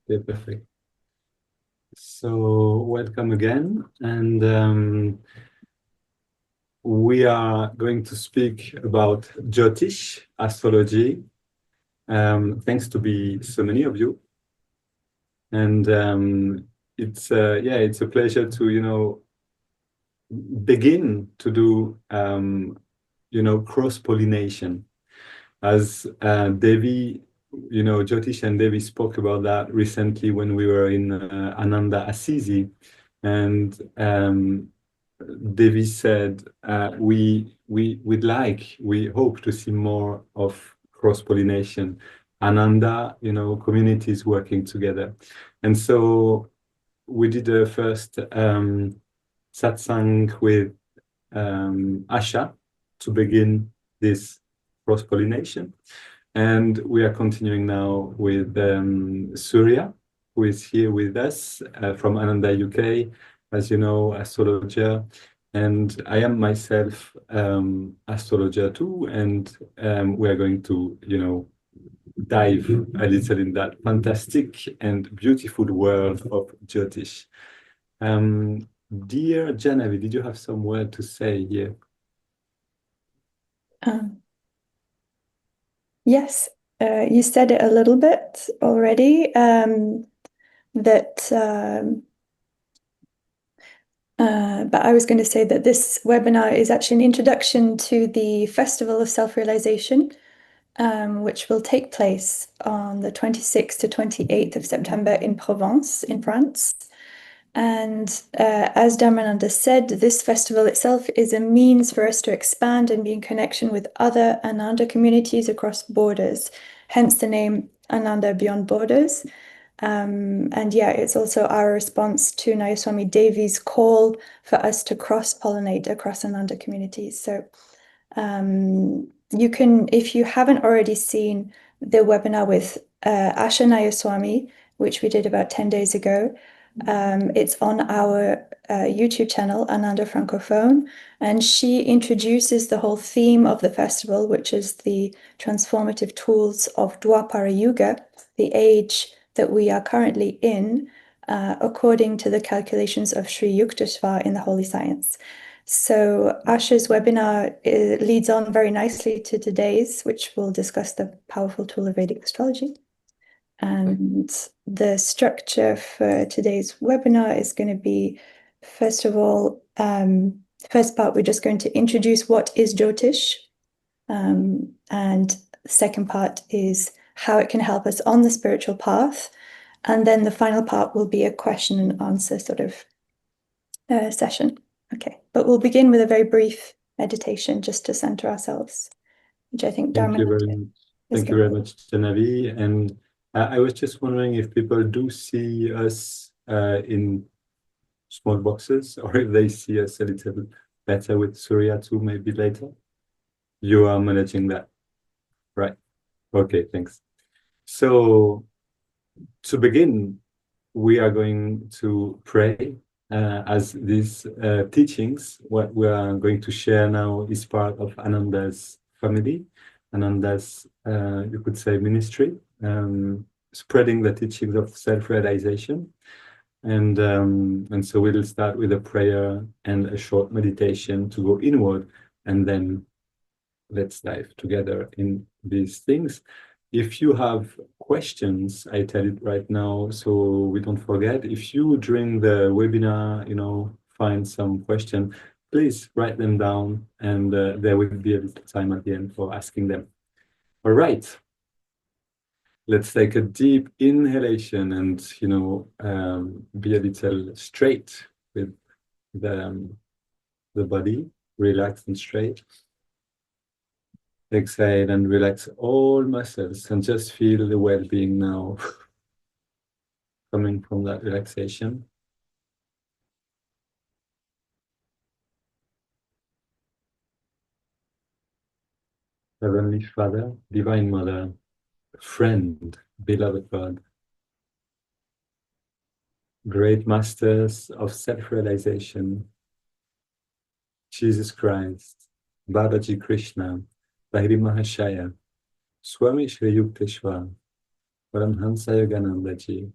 Okay, perfect. So welcome again, and we are going to speak about Jyotish astrology. Thanks to be so many of you, and it's it's a pleasure to begin to do cross-pollination as Devi. Jyotish and Devi spoke about that recently when we were in Ananda Assisi, and Devi said we hope to see more of cross-pollination, Ananda, communities working together, and so we did the first satsang with Asha to begin this cross-pollination. And we are continuing now with Surya, who is here with us from Ananda, UK, as you know, astrologer. And I am myself astrologer too. And we are going to, dive a little in that fantastic and beautiful world of Jyotish. Dear Janavi, did you have some word to say here? Yes, you said it a little bit already, but I was going to say that this webinar is actually an introduction to the Festival of Self-Realization, which will take place on the 26th to 28th of September in Provence, in France. And as Dharmananda said, this festival itself is a means for us to expand and be in connection with other Ananda communities across borders, hence the name Ananda Beyond Borders. And yeah, it's also our response to Nayaswami Devi's call for us to cross-pollinate across Ananda communities. So you can, if you haven't already seen the webinar with Asha Nayaswami, which we did about 10 days ago, it's on our YouTube channel, Ananda Francophone, and she introduces the whole theme of the festival, which is the transformative tools of Dwapara Yuga, the age that we are currently in, according to the calculations of Sri Yukteswar in the Holy Science. So Asha's webinar leads on very nicely to today's, which will discuss the powerful tool of Vedic astrology. And the structure for today's webinar is going to be, first of all, first part, we're just going to introduce what is Jyotish. And the second part is how it can help us on the spiritual path. And then the final part will be a question and answer sort of session. Okay, but we'll begin with a very brief meditation just to center ourselves, which I think Thank you Dharmananda very much. Thank you very much, Janavi. And I was just wondering if people do see us in small boxes, or if they see us a little better with Surya too, maybe later. You are managing that, right? Okay, thanks. So to begin, we are going to pray as these teachings, what we are going to share now is part of Ananda's family, Ananda's, you could say, ministry, spreading the teachings of self-realization. And so we'll start with a prayer and a short meditation to go inward, and then let's dive together in these things. If you have questions, I tell it right now so we don't forget. If you during the webinar, find some question, please write them down, and there will be a little time at the end for asking them. All right. Let's take a deep inhalation and, be a little straight with the body, relaxed and straight. Exhale and relax all muscles and just feel the well-being now coming from that relaxation. Heavenly Father, Divine Mother, friend, beloved God, great masters of self-realization, Jesus Christ, Babaji Krishna, Lahiri Mahashaya, Swami Shri Yukteswar, Paramhansa Yogananda Ji,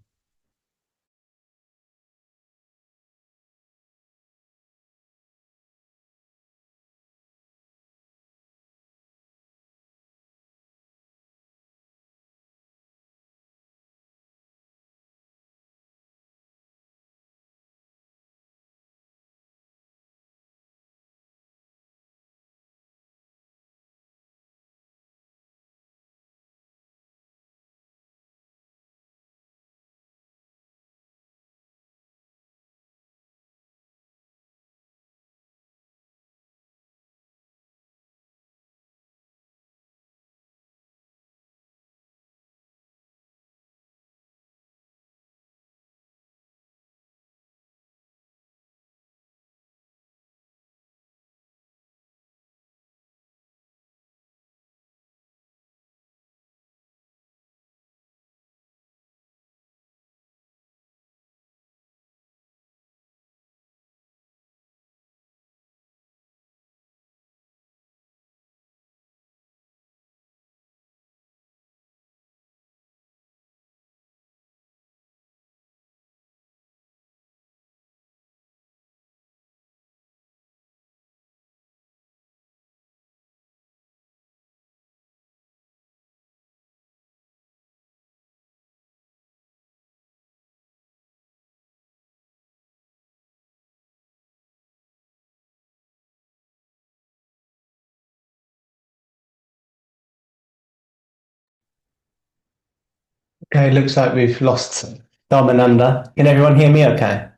Okay, looks like we've lost Dharmananda. Can everyone hear me okay?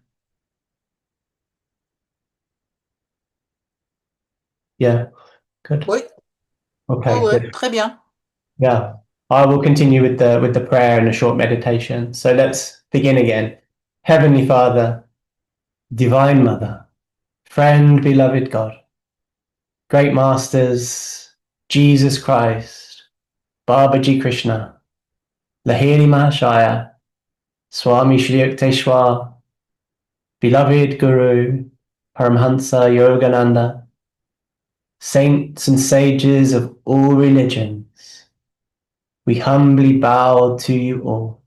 Yeah, good. Oui, Okay, ouais, good. très bien. Yeah. I will continue with the prayer and a short meditation. So let's begin again. Heavenly Father, Divine Mother, friend, beloved God, great masters, Jesus Christ, Babaji Krishna, Lahiri Mahashaya, Swami Shri Yukteswar, beloved Guru, Paramhansa Yogananda, saints and sages of all religions, we humbly bow to you all.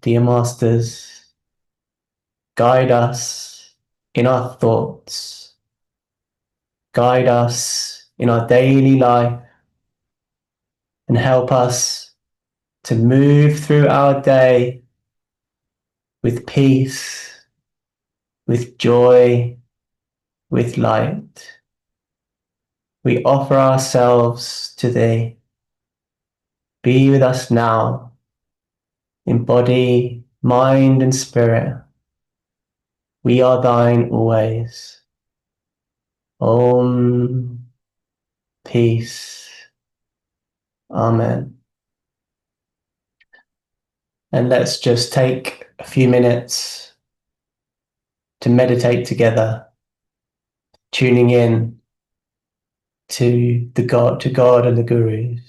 Dear Masters, guide us in our thoughts, guide us in our daily life, and help us to move through our day with peace, with joy, with light. We offer ourselves to Thee. Be with us now, in body, mind, and spirit. We are Thine always. Om. Peace. Amen. And let's just take a few minutes to meditate together, tuning in to God and the Gurus.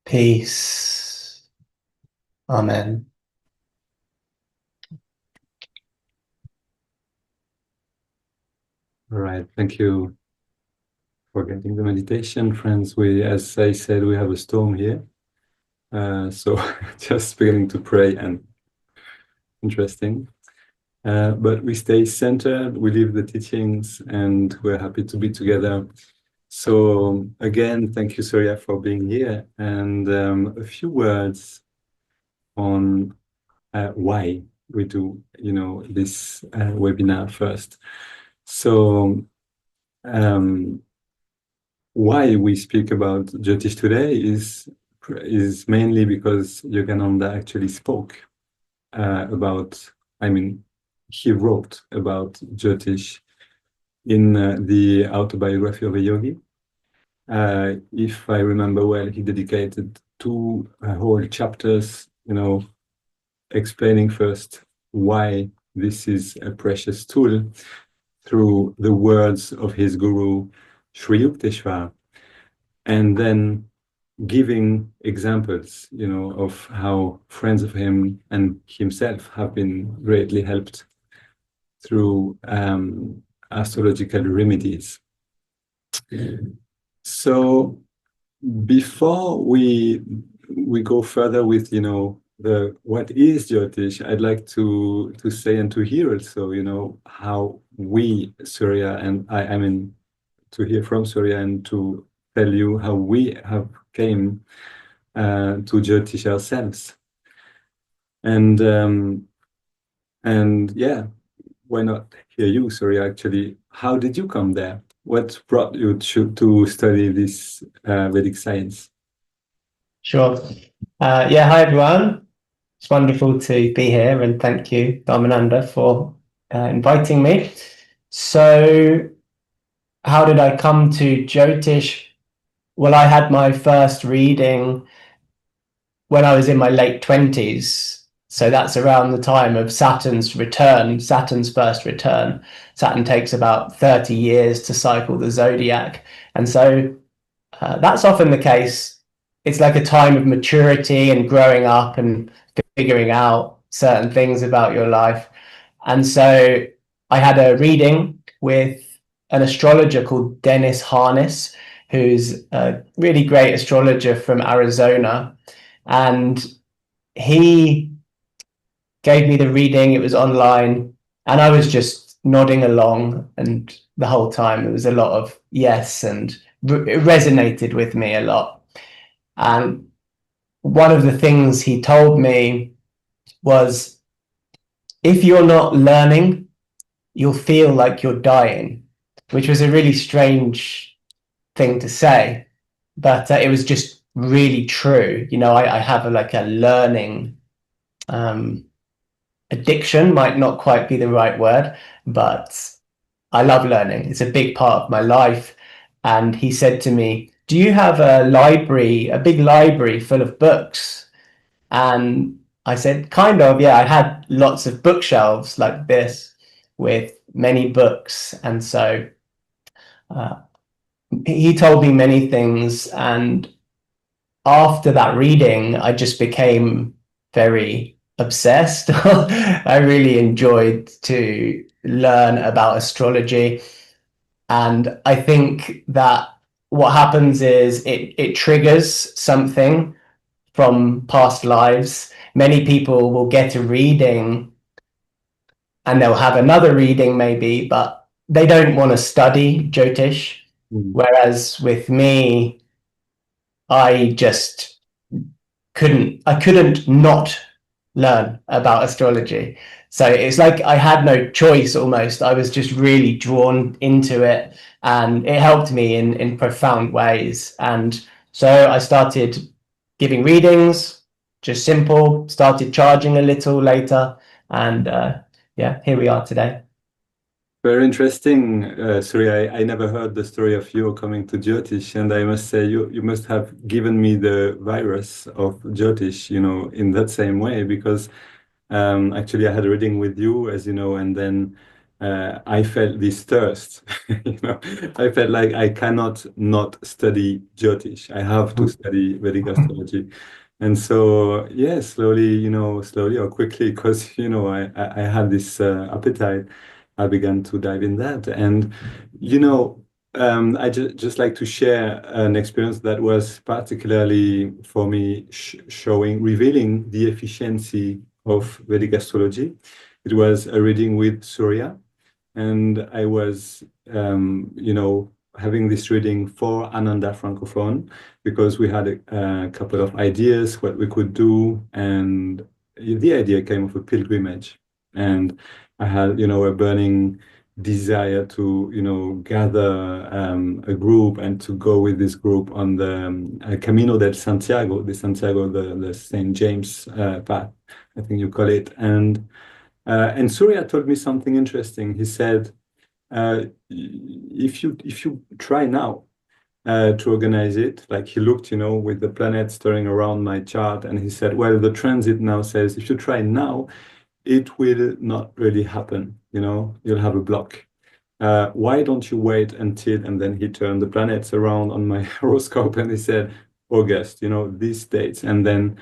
Peace. Amen. All right, thank you for getting the meditation, friends. As I said, we have a storm here. So just beginning to pray and interesting. But we stay centered, we live the teachings, and we're happy to be together. So again, thank you, Surya, for being here. And a few words on why we do, this webinar first. So why we speak about Jyotish today is mainly because Yogananda actually spoke he wrote about Jyotish in the Autobiography of a Yogi. If I remember well, he dedicated 2 whole chapters, explaining first why this is a precious tool through the words of his guru, Sri Yukteswar, and then giving examples, of how friends of him and himself have been greatly helped through astrological remedies. So before we go further with, what is Jyotish, I'd like to say and to hear also, how we, Surya, and to hear from Surya and to tell you how we have came to Jyotish ourselves. And yeah, why not hear you, Surya, actually? How did you come there? What brought you to study this Vedic science? Sure. Hi everyone. It's wonderful to be here, and thank you, Dharmananda, for inviting me. So, how did I come to Jyotish? Well, I had my first reading when I was in my late 20s. So that's around the time of Saturn's first return. Saturn takes about 30 years to cycle the zodiac. And so that's often the case. It's like a time of maturity and growing up and figuring out certain things about your life. And so I had a reading with an astrologer called Dennis Harness, who's a really great astrologer from Arizona. And he gave me the reading. It was online, and I was just nodding along, and the whole time it was a lot of yes, and it resonated with me a lot. And one of the things he told me was, if you're not learning, you'll feel like you're dying, which was a really strange thing to say, but it was just really true. I have a learning addiction, might not quite be the right word, but I love learning. It's a big part of my life. And he said to me, do you have a big library full of books? And I said, kind of, yeah. I had lots of bookshelves like this with many books. And so he told me many things. And after that reading, I just became very obsessed. I really enjoyed to learn about astrology. And I think that what happens is it triggers something from past lives. Many people will get a reading and they'll have another reading maybe, but they don't want to study Jyotish. Whereas with me, I just couldn't not learn about astrology. So it's like I had no choice almost. I was just really drawn into it, and it helped me in profound ways. And so I started giving readings, just simple, started charging a little later, and here we are today. Very interesting, Surya. I never heard the story of you coming to Jyotish, and I must say you must have given me the virus of Jyotish, in that same way, because actually I had a reading with you, as you know, and then I felt this thirst. I felt like I cannot not study Jyotish. I have to study Vedic astrology. And so, yeah, slowly or quickly, because, I had this appetite, I began to dive in that. And, I just like to share an experience that was particularly for me revealing the efficiency of Vedic astrology. It was a reading with Surya, and I was, having this reading for Ananda Francophone because we had a couple of ideas what we could do, and the idea came of a pilgrimage, and I had, a burning desire to, gather a group and to go with this group on the Camino del Santiago, the St. James path, I think you call it, and Surya told me something interesting. He said, if you try now to organize it, like he looked, with the planets turning around my chart, and he said, well, the transit now says, if you try now, it will not really happen. You'll have a block. Why don't you wait until, and then he turned the planets around on my horoscope and he said, August, these dates, and then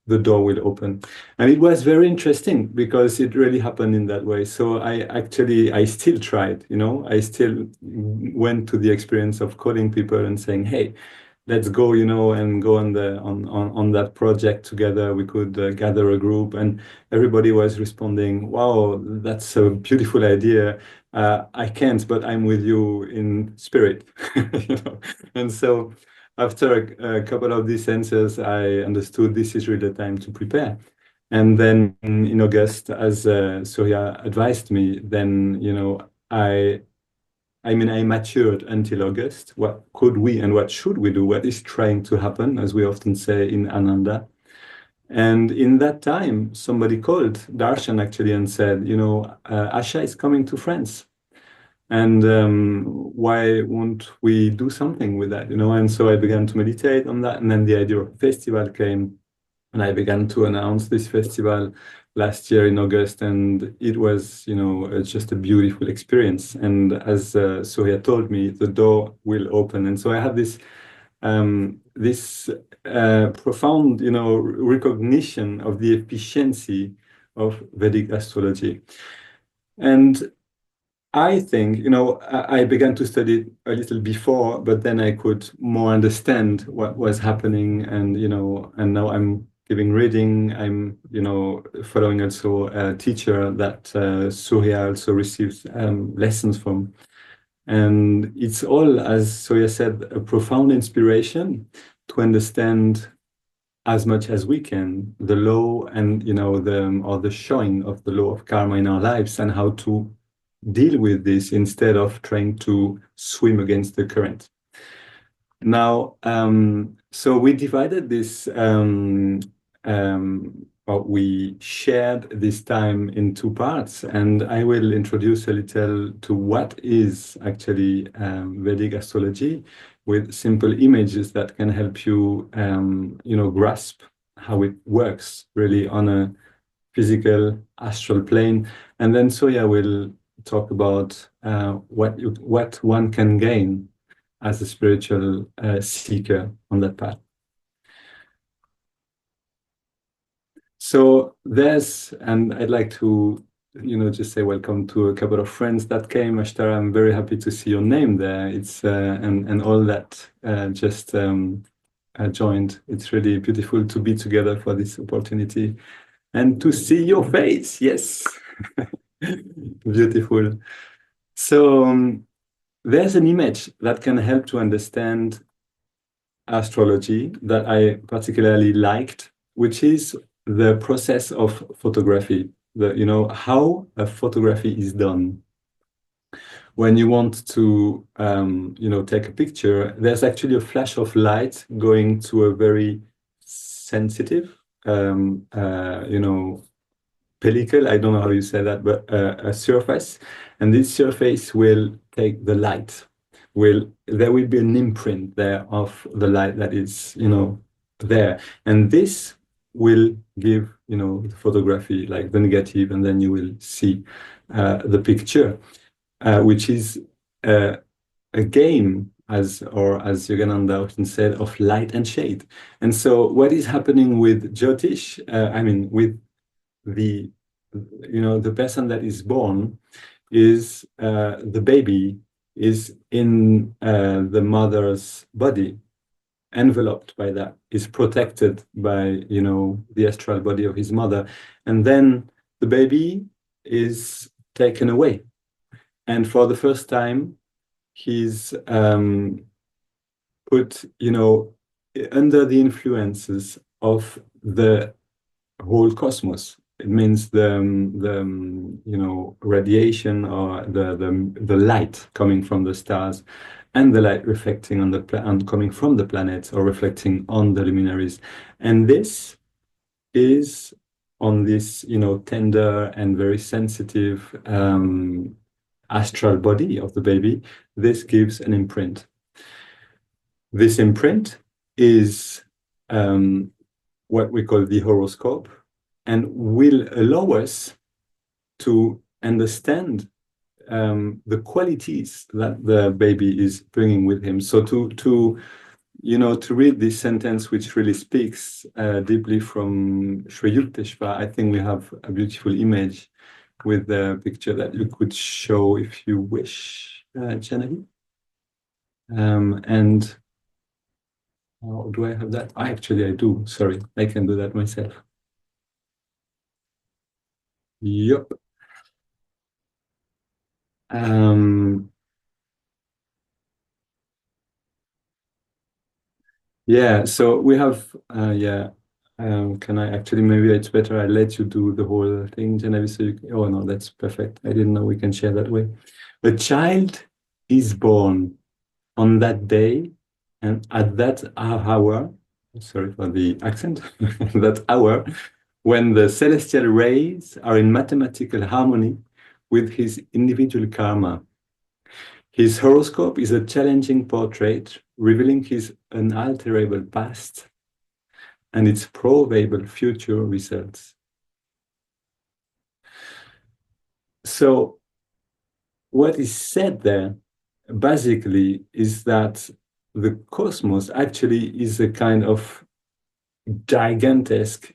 the door will open. And it was very interesting because it really happened in that way. So I still tried, I still went to the experience of calling people and saying, hey, let's go, and go on that project together. We could gather a group, and everybody was responding, wow, that's a beautiful idea. I can't, but I'm with you in spirit, And so after a couple of these answers, I understood this is really the time to prepare. And then in August, as Surya advised me, then, I matured until August. What could we and what should we do? What is trying to happen, as we often say in Ananda? And in that time, somebody called Darshan actually and said, Asha is coming to France. And why won't we do something with that? And so I began to meditate on that. And then the idea of a festival came. And I began to announce this festival last year in August, and it was, just a beautiful experience. And as Surya told me, the door will open. And so I have this profound, recognition of the efficiency of Vedic astrology. And I think, I began to study it a little before, but then I could more understand what was happening, and, and now I'm giving reading. I'm, following also a teacher that Surya also receives lessons from. And it's all, as Surya said, a profound inspiration to understand as much as we can the law and, the showing of the law of karma in our lives, and how to deal with this instead of trying to swim against the current. Now, so we divided this, we shared this time in two parts, and I will introduce a little to what is actually Vedic astrology with simple images that can help you, grasp how it works really on a physical astral plane. And then Surya will talk about what one can gain as a spiritual seeker on that path. So and I'd like to, just say welcome to a couple of friends that came. Ashtara, I'm very happy to see your name there. It's and all that just joined. It's really beautiful to be together for this opportunity and to see your face. Yes, beautiful. So there's an image that can help to understand astrology that I particularly liked, which is the process of photography. How a photography is done. When you want to, take a picture, there's actually a flash of light going to a very sensitive, pellicle, I don't know how you say that, but a surface. And this surface will take the light. There will be an imprint there of the light that is, there. And this will give, the photography, like the negative, and then you will see the picture, which is a game, as Yogananda often said, of light and shade. And so what is happening with Jyotish, with the person that is born, is the baby is in the mother's body, enveloped by that, is protected by, the astral body of his mother. And then the baby is taken away. And for the first time, he's put, under the influences of the whole cosmos. It means the radiation, or the light coming from the stars, and the light reflecting on and coming from the planets, or reflecting on the luminaries. And this is on this, tender and very sensitive astral body of the baby. This gives an imprint. This imprint is what we call the horoscope, and will allow us to understand the qualities that the baby is bringing with him. So to read this sentence, which really speaks deeply from Sri Yukteswar, I think we have a beautiful image with the picture that you could show if you wish, Genevieve. And do I have that? Actually, I do. Sorry, I can do that myself. Yep. Yeah, so we have, can I actually, maybe it's better I let you do the whole thing, Genevieve, so oh no, that's perfect. I didn't know we can share that way. The child is born on that day, and at that hour, sorry for the accent, that hour, when the celestial rays are in mathematical harmony with his individual karma. His horoscope is a challenging portrait revealing his unalterable past and its probable future results. So what is said there basically is that the cosmos actually is a kind of gigantesque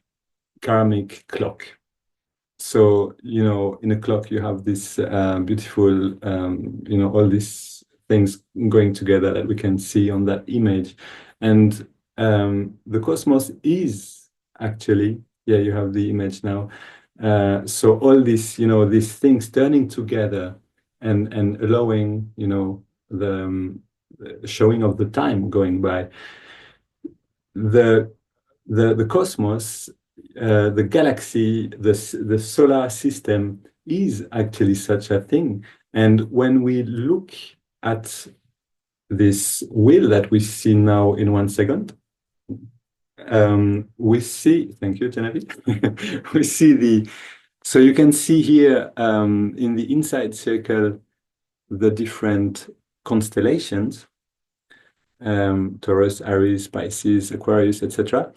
karmic clock. So, in a clock you have this beautiful, all these things going together that we can see on that image. And the cosmos is actually, you have the image now. So all this, these things turning together and allowing, the showing of the time going by. The cosmos, the galaxy, the solar system is actually such a thing. And when we look at this wheel that we see now in 1 second, we see, thank you, Genevieve, we see so you can see here in the inside circle, the different constellations, Taurus, Aries, Pisces, Aquarius, etc.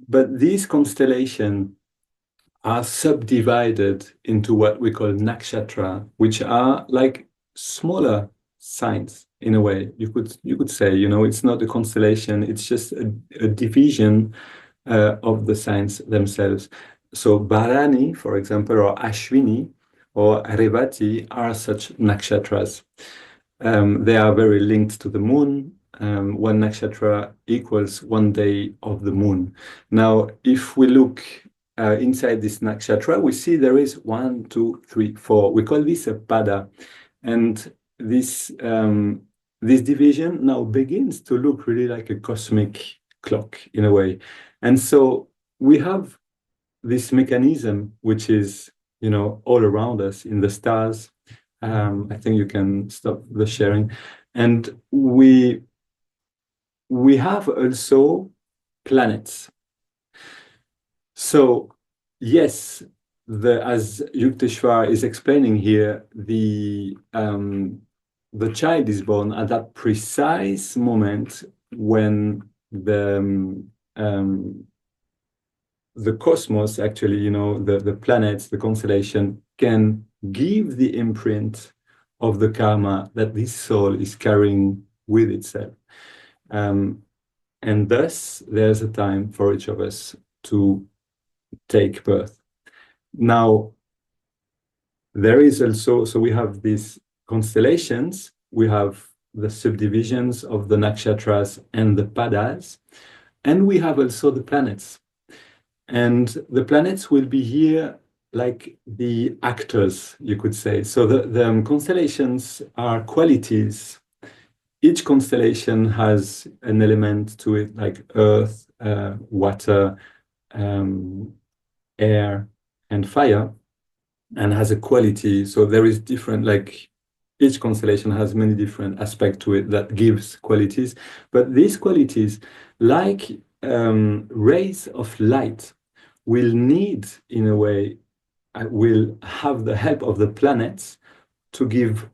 But these constellations are subdivided into what we call nakshatra, which are like smaller signs in a way. You could say, it's not a constellation, it's just a division of the signs themselves. So Bharani, for example, or Ashwini or Revati are such nakshatras. They are very linked to the moon. One nakshatra equals 1 day of the moon. Now, if we look inside this nakshatra, we see there is 1, 2, 3, 4. We call this a pada. And this division now begins to look really like a cosmic clock in a way. And so we have this mechanism, which is, all around us in the stars. I think you can stop the sharing. And we have also planets. So yes, as Yukteswar is explaining here, the child is born at that precise moment when the the cosmos, actually, you know, the planets, the constellation, can give the imprint of the karma that this soul is carrying with itself. And thus, there's a time for each of us to take birth. Now, there is also, so we have these constellations, we have the subdivisions of the nakshatras and the padas, and we have also the planets. And the planets will be here like the actors, you could say. So the constellations are qualities. Each constellation has an element to it, like earth, water, air, and fire, and has a quality. So there is different, like each constellation has many different aspects to it that gives qualities. But these qualities, like rays of light, will need, in a way, will have the help of the planets to give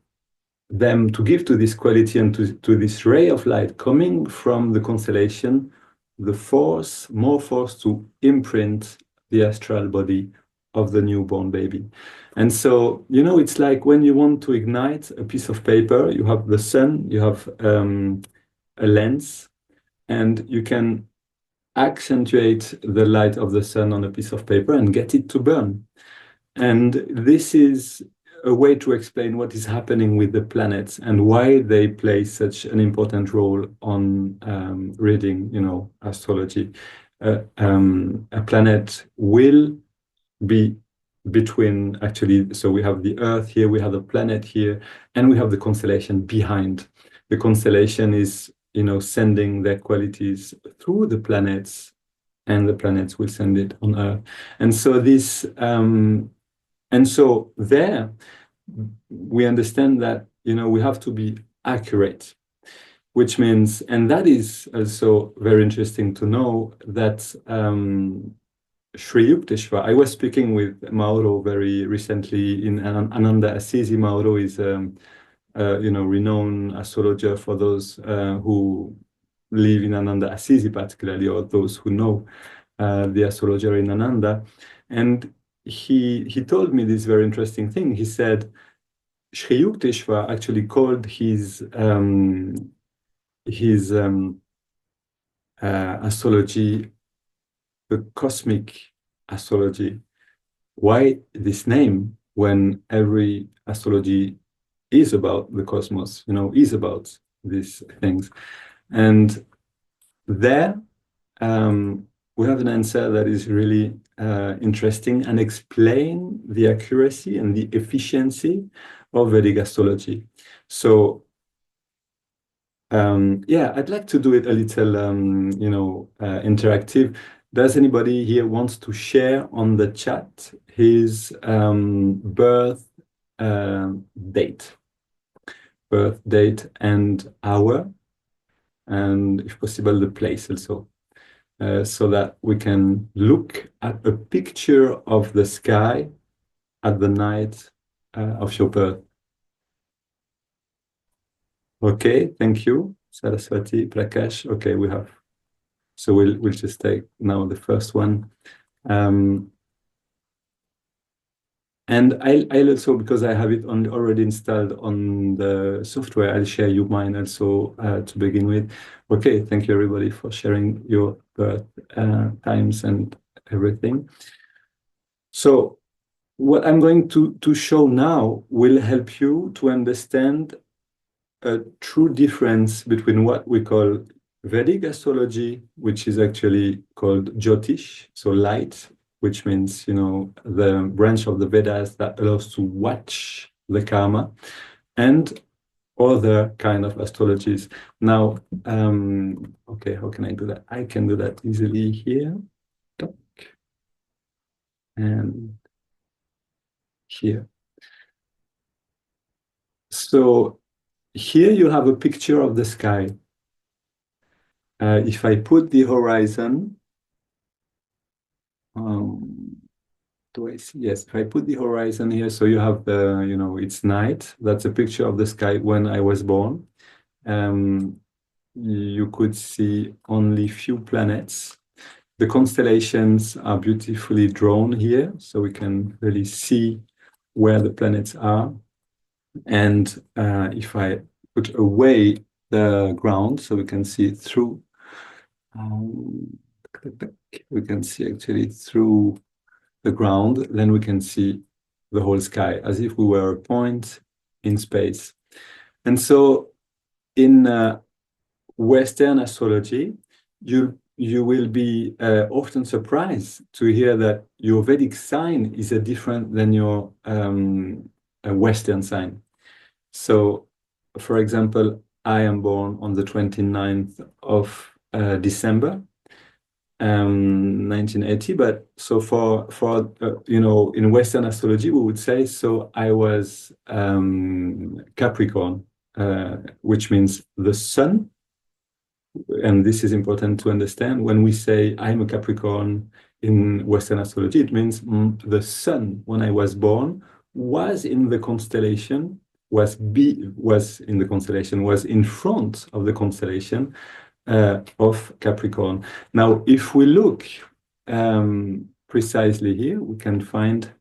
to this quality and to this ray of light coming from the constellation, more force to imprint the astral body of the newborn baby. And so, you know, it's like when you want to ignite a piece of paper, you have the sun, you have a lens, and you can accentuate the light of the sun on a piece of paper and get it to burn. And this is a way to explain what is happening with the planets and why they play such an important role on reading, you know, astrology. A planet will be between, actually, so we have the Earth here, we have the planet here, and we have the constellation behind. The constellation is, you know, sending their qualities through the planets, and the planets will send it on Earth. And so this, and so there, we understand that, you know, we have to be accurate, which means, and that is also very interesting to know, that Sri Yukteswar, I was speaking with Mauro very recently in Ananda Assisi. Mauro is you know, renowned astrologer for those who live in Ananda Assisi particularly, or those who know the astrologer in Ananda. And he told me this very interesting thing. He said Sri Yukteswar actually called his astrology the cosmic astrology. Why this name when every astrology is about the cosmos, you know, is about these things? And there we have an answer that is really interesting and explain the accuracy and the efficiency of Vedic astrology. So yeah, I'd like to do it a little, you know, interactive. Does anybody here wants to share on the chat his birth date and hour, and if possible the place also, so that we can look at a picture of the sky at the night of your birth? Okay, thank you, Saraswati, Prakash. Okay, we have. So we'll just take now the first one. And I'll also, because I have it already installed on the software, I'll share you mine also to begin with. Okay, thank you everybody for sharing your birth times and everything. So what I'm going to show now will help you to understand a true difference between what we call Vedic astrology, which is actually called Jyotish, so light, which means, you know, the branch of the Vedas that allows to watch the karma, and other kind of astrologies. Now, okay, how can I do that? I can do that easily here, and here. So here you have a picture of the sky. If I put the horizon, do I see? Yes, if I put the horizon here, so you have the, you know, it's night. That's a picture of the sky when I was born. You could see only few planets. The constellations are beautifully drawn here, so we can really see where the planets are. And if I put away the ground, so we can see through, we can see actually through the ground, then we can see the whole sky as if we were a point in space. And so in Western astrology, you will be often surprised to hear that your Vedic sign is different than your Western sign. So, for example, I am born on the 29th of December, 1980. But so for you know, in Western astrology, we would say, so I was Capricorn, which means the sun. And this is important to understand. When we say I'm a Capricorn in Western astrology, it means the sun, when I was born, was in the constellation, was in the constellation, was in front of the constellation of Capricorn. Now, if we look precisely here, we can find,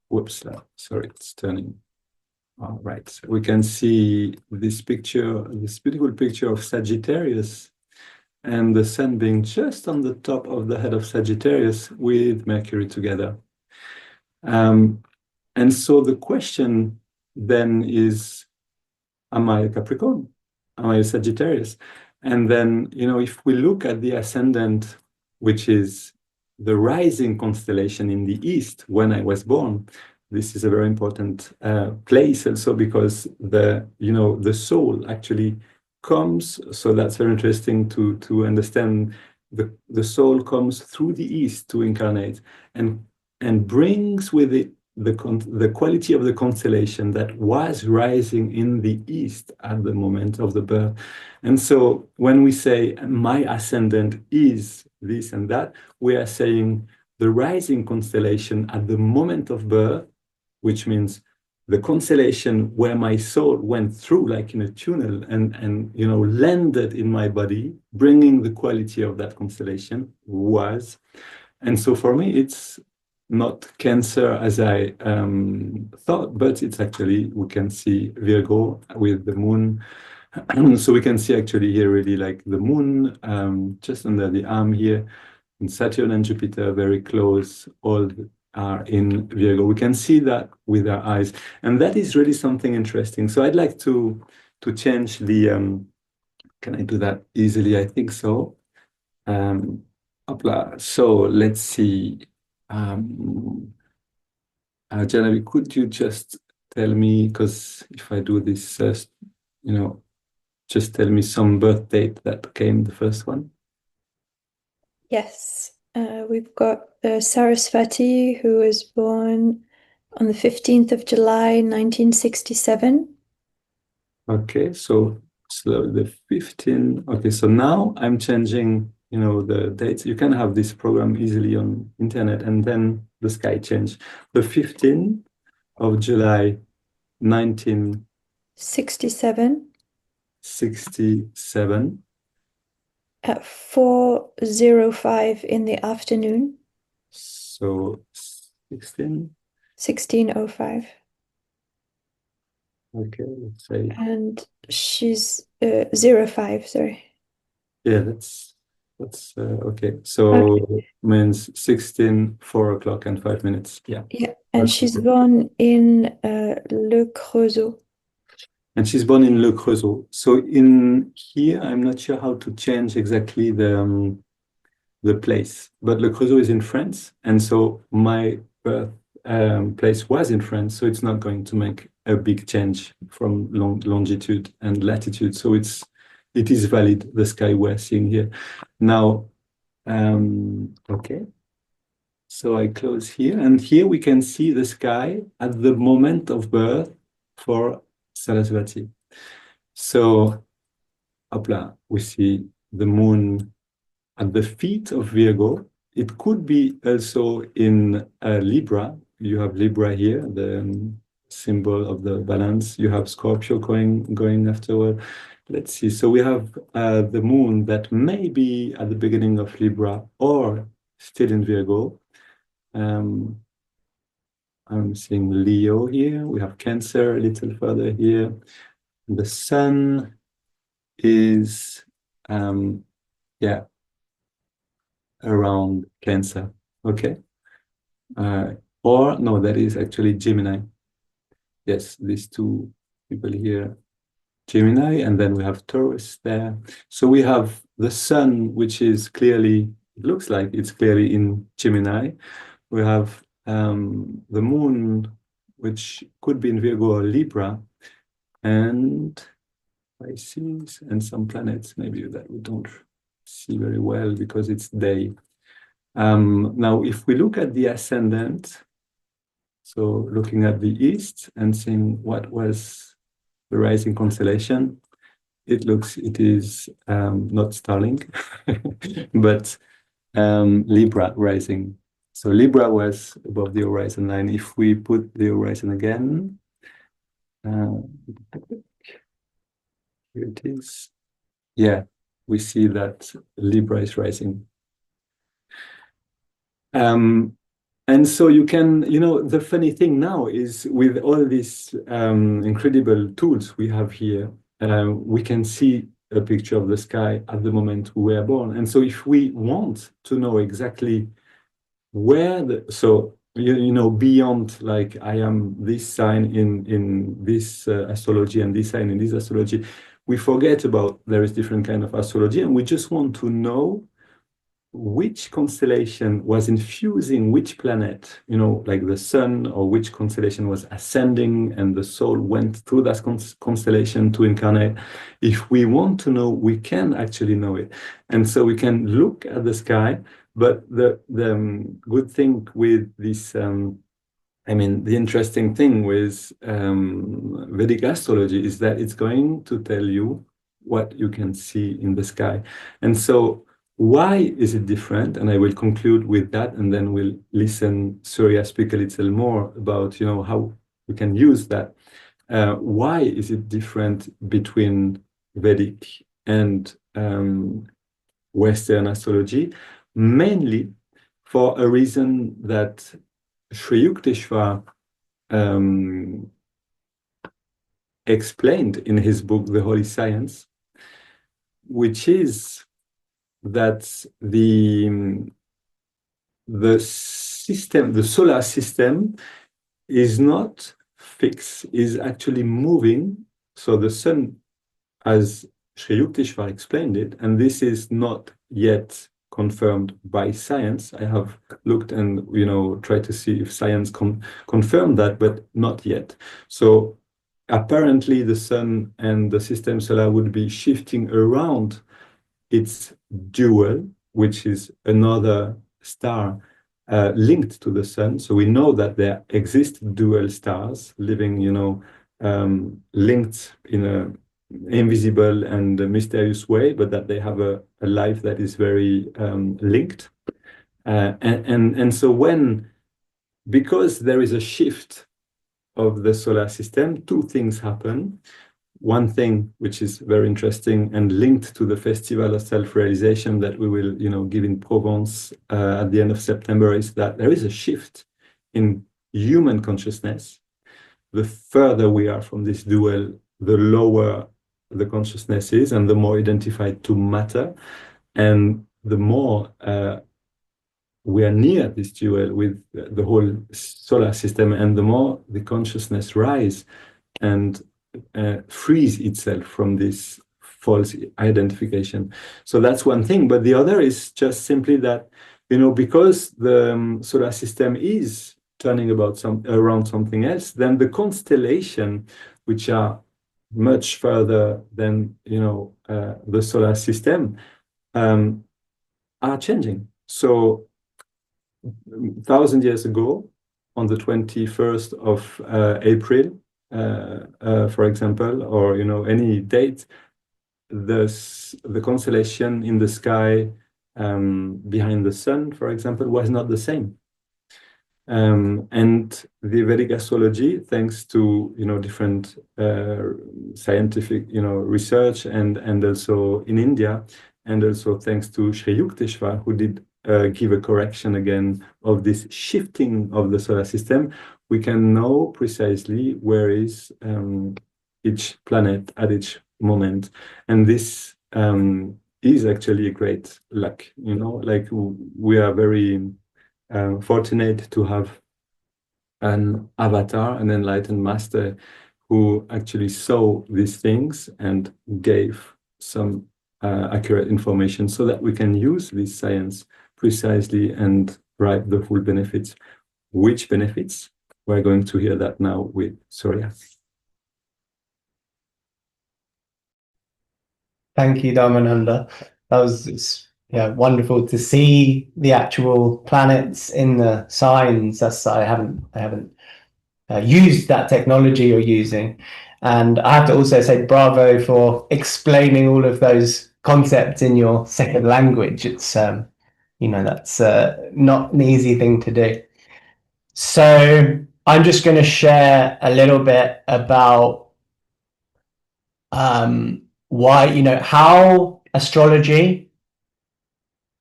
whoops, sorry, it's turning. All right, so we can see this picture, this beautiful picture of Sagittarius, and the sun being just on the top of the head of Sagittarius with Mercury together. And so the question then is, am I a Capricorn? Am I a Sagittarius? And then, you know, if we look at the ascendant, which is the rising constellation in the east when I was born, this is a very important place also, because the soul actually comes. So that's very interesting to understand. The soul comes through the east to incarnate and brings with it the quality of the constellation that was rising in the east at the moment of the birth. And so when we say my ascendant is this and that, we are saying the rising constellation at the moment of birth, which means the constellation where my soul went through, like in a tunnel, and you know, landed in my body, bringing the quality of that constellation was. And so for me, it's not Cancer as I thought, but it's actually, we can see Virgo with the moon. So we can see actually here really like the moon just under the arm here, and Saturn and Jupiter very close, all are in Virgo. We can see that with our eyes, and that is really something interesting. So I'd like to change the can I do that easily? I think so. So let's see. Janavi, could you just tell me, because if I do this, you know, just tell me some birth date that came the first one. Yes, we've got Saraswati, who was born on the 15th of July, 1967. Okay, so the 15. Okay, so now I'm changing, you know, the dates. You can have this program easily on internet, and then the sky change. The 15th of July, 1967. 67. At 4:05 in the afternoon. So 16:05. Okay, let's say. And she's 05, sorry. Yeah, that's okay. So Okay. means 16, 4 o'clock and 5 minutes. Yeah. Yeah, and she's born in Le Creusot. And she's born in Le Creusot. So in here, I'm not sure how to change exactly the place, but Le Creusot is in France, and so my birth place was in France, so it's not going to make a big change from longitude and latitude. So it is valid, the sky we're seeing here. Now, okay. So I close here, and here we can see the sky at the moment of birth for Saraswati. So, we see the moon at the feet of Virgo. It could be also in Libra. You have Libra here, the symbol of the balance. You have Scorpio going afterward. let's see. So we have the moon that may be at the beginning of Libra or still in Virgo. I'm seeing Leo here. We have Cancer a little further here. The sun is, yeah, around Cancer. Okay. Or no, that is actually Gemini. Yes, these two people here, Gemini, and then we have Taurus there. So we have the sun, which is clearly, it looks like it's clearly in Gemini. We have the moon, which could be in Virgo or Libra, and Pisces, and some planets maybe that we don't see very well because it's day. Now, if we look at the ascendant, so looking at the east and seeing what was the rising constellation, it is not Starlink, but Libra rising. So Libra was above the horizon line. If we put the horizon again, here it is. Yeah, we see that Libra is rising. And so you can, the funny thing now is with all these incredible tools we have here, we can see a picture of the sky at the moment we were born. And so if we want to know exactly where beyond, like, I am this sign in this astrology and this sign in this astrology, we forget about there is different kind of astrology, and we just want to know which constellation was infusing which planet, like the sun, or which constellation was ascending and the soul went through that constellation to incarnate. If we want to know, we can actually know it. And so we can look at the sky, but the good thing with this, the interesting thing with Vedic astrology is that it's going to tell you what you can see in the sky. And so why is it different? And I will conclude with that, and then we'll listen Surya speak a little more about, how we can use that. Why is it different between Vedic and Western astrology? Mainly for a reason that Sri Yukteswar explained in his book, The Holy Science, which is that the system, the solar system, is not fixed, is actually moving. So the sun, as Sri Yukteswar explained it, and this is not yet confirmed by science. I have looked and tried to see if science confirmed that, but not yet. So apparently the sun and the system solar would be shifting around its dual, which is another star linked to the sun. So we know that there exist dual stars living, linked in a invisible and mysterious way, but that they have a life that is very linked. And so because there is a shift of the solar system, two things happen. One thing which is very interesting and linked to the Festival of Self-Realization that we will, give in Provence at the end of September, is that there is a shift in human consciousness. The further we are from this dual, the lower the consciousness is, and the more identified to matter, and the more we are near this dual with the whole solar system, and the more the consciousness rise and frees itself from this false identification. So that's one thing. But the other is just simply that, because the solar system is turning around something else, then the constellation, which are much further than the solar system, are changing. So 1,000 years ago, on the 21st of April, for example, or any date, the constellation in the sky behind the sun, for example, was not the same. And the Vedic astrology, thanks to different scientific research and also in India, and also thanks to Sri Yukteswar, who did give a correction again of this shifting of the solar system, we can know precisely where is each planet at each moment. And this is actually a great luck, like we are very fortunate to have an avatar, an enlightened master who actually saw these things and gave some accurate information so that we can use this science precisely and reap the full benefits. Which benefits? We're going to hear that now with Surya. Thank you, Dharmananda. That was wonderful to see the actual planets in the signs. I haven't used that technology you're using, and I have to also say bravo for explaining all of those concepts in your second language. It's that's not an easy thing to do. So I'm just going to share a little bit about why, how astrology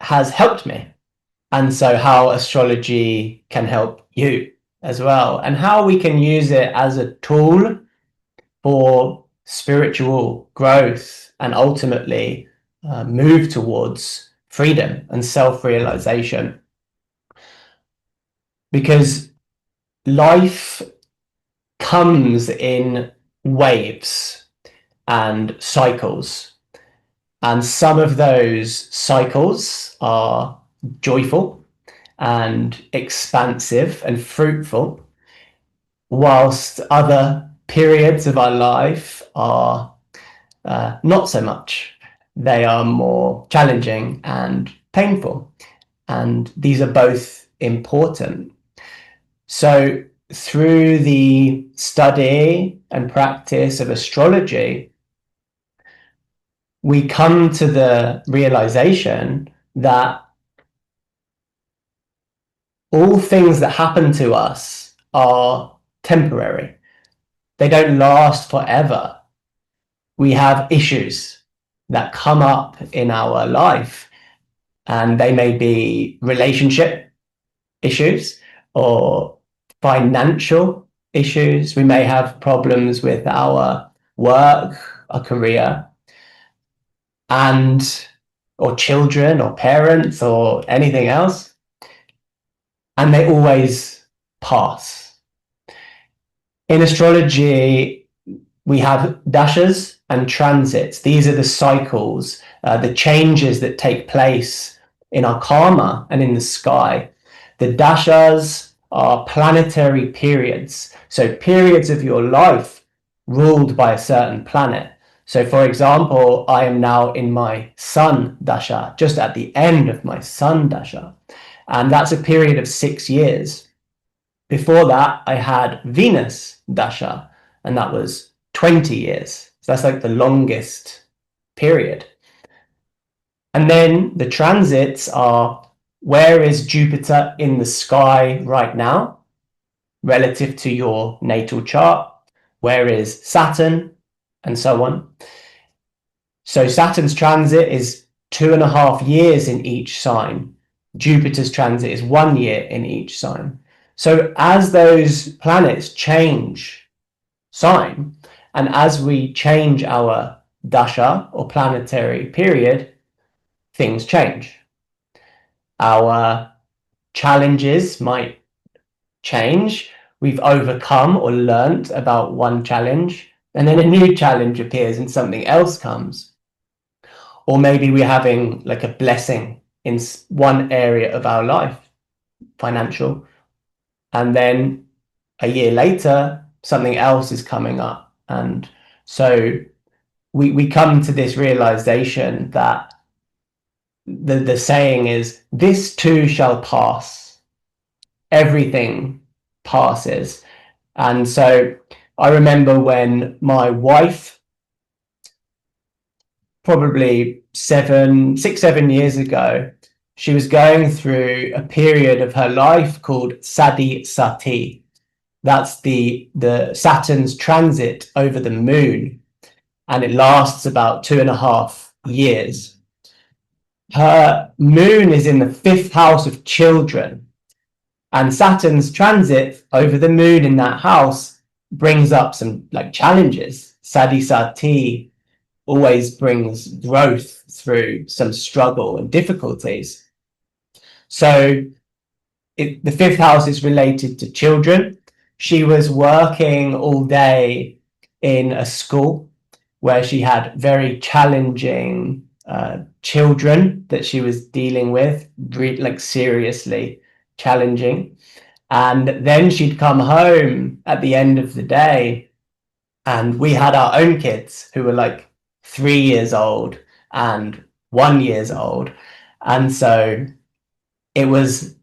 has helped me, and so how astrology can help you as well, and how we can use it as a tool for spiritual growth and ultimately move towards freedom and self-realization. Because life comes in waves and cycles, and some of those cycles are joyful and expansive and fruitful, whilst other periods of our life are not so much. They are more challenging and painful, and these are both important. So through the study and practice of astrology, we come to the realization that all things that happen to us are temporary. They don't last forever. We have issues that come up in our life, and they may be relationship issues or financial issues. We may have problems with our work, our career, or children or parents or anything else, and they always pass. In astrology, we have dashas and transits. These are the cycles, the changes that take place in our karma and in the sky. The dashas are planetary periods, so periods of your life ruled by a certain planet. So for example, I am now in my sun dasha, just at the end of my sun dasha, and that's a period of 6 years. Before that, I had Venus dasha, and that was 20 years. So that's like the longest period. And then the transits are, where is Jupiter in the sky right now relative to your natal chart? Where is Saturn? And so on. So Saturn's transit is 2.5 years in each sign. Jupiter's transit is 1 year in each sign. So as those planets change sign, and as we change our dasha or planetary period, things change. Our challenges might change. We've overcome or learnt about one challenge, and then a new challenge appears and something else comes. Or maybe we're having like a blessing in one area of our life, financial, and then a year later, something else is coming up. And so we come to this realization that the saying is, this too shall pass. Everything passes. And so I remember when my wife, probably 7 years ago, she was going through a period of her life called Sadi Sati. That's the Saturn's transit over the moon, and it lasts about 2.5 years. Her moon is in the 5th house of children, and Saturn's transit over the moon in that house brings up some like challenges. Sadi Sati always brings growth through some struggle and difficulties. So the 5th house is related to children. She was working all day in a school where she had very challenging children that she was dealing with, like seriously challenging. And then she'd come home at the end of the day, and we had our own kids who were like 3 years old and 1 year old. And so it was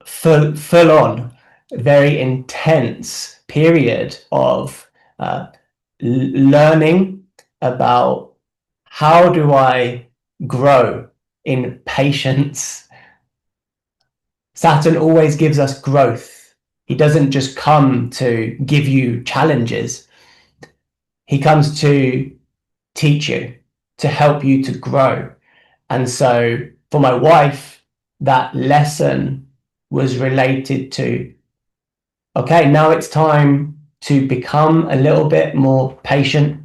full on, very intense period of learning about how do I grow in patience. Saturn always gives us growth. He doesn't just come to give you challenges. He comes to teach you, to help you to grow. And so for my wife, that lesson was related to, okay, now it's time to become a little bit more patient.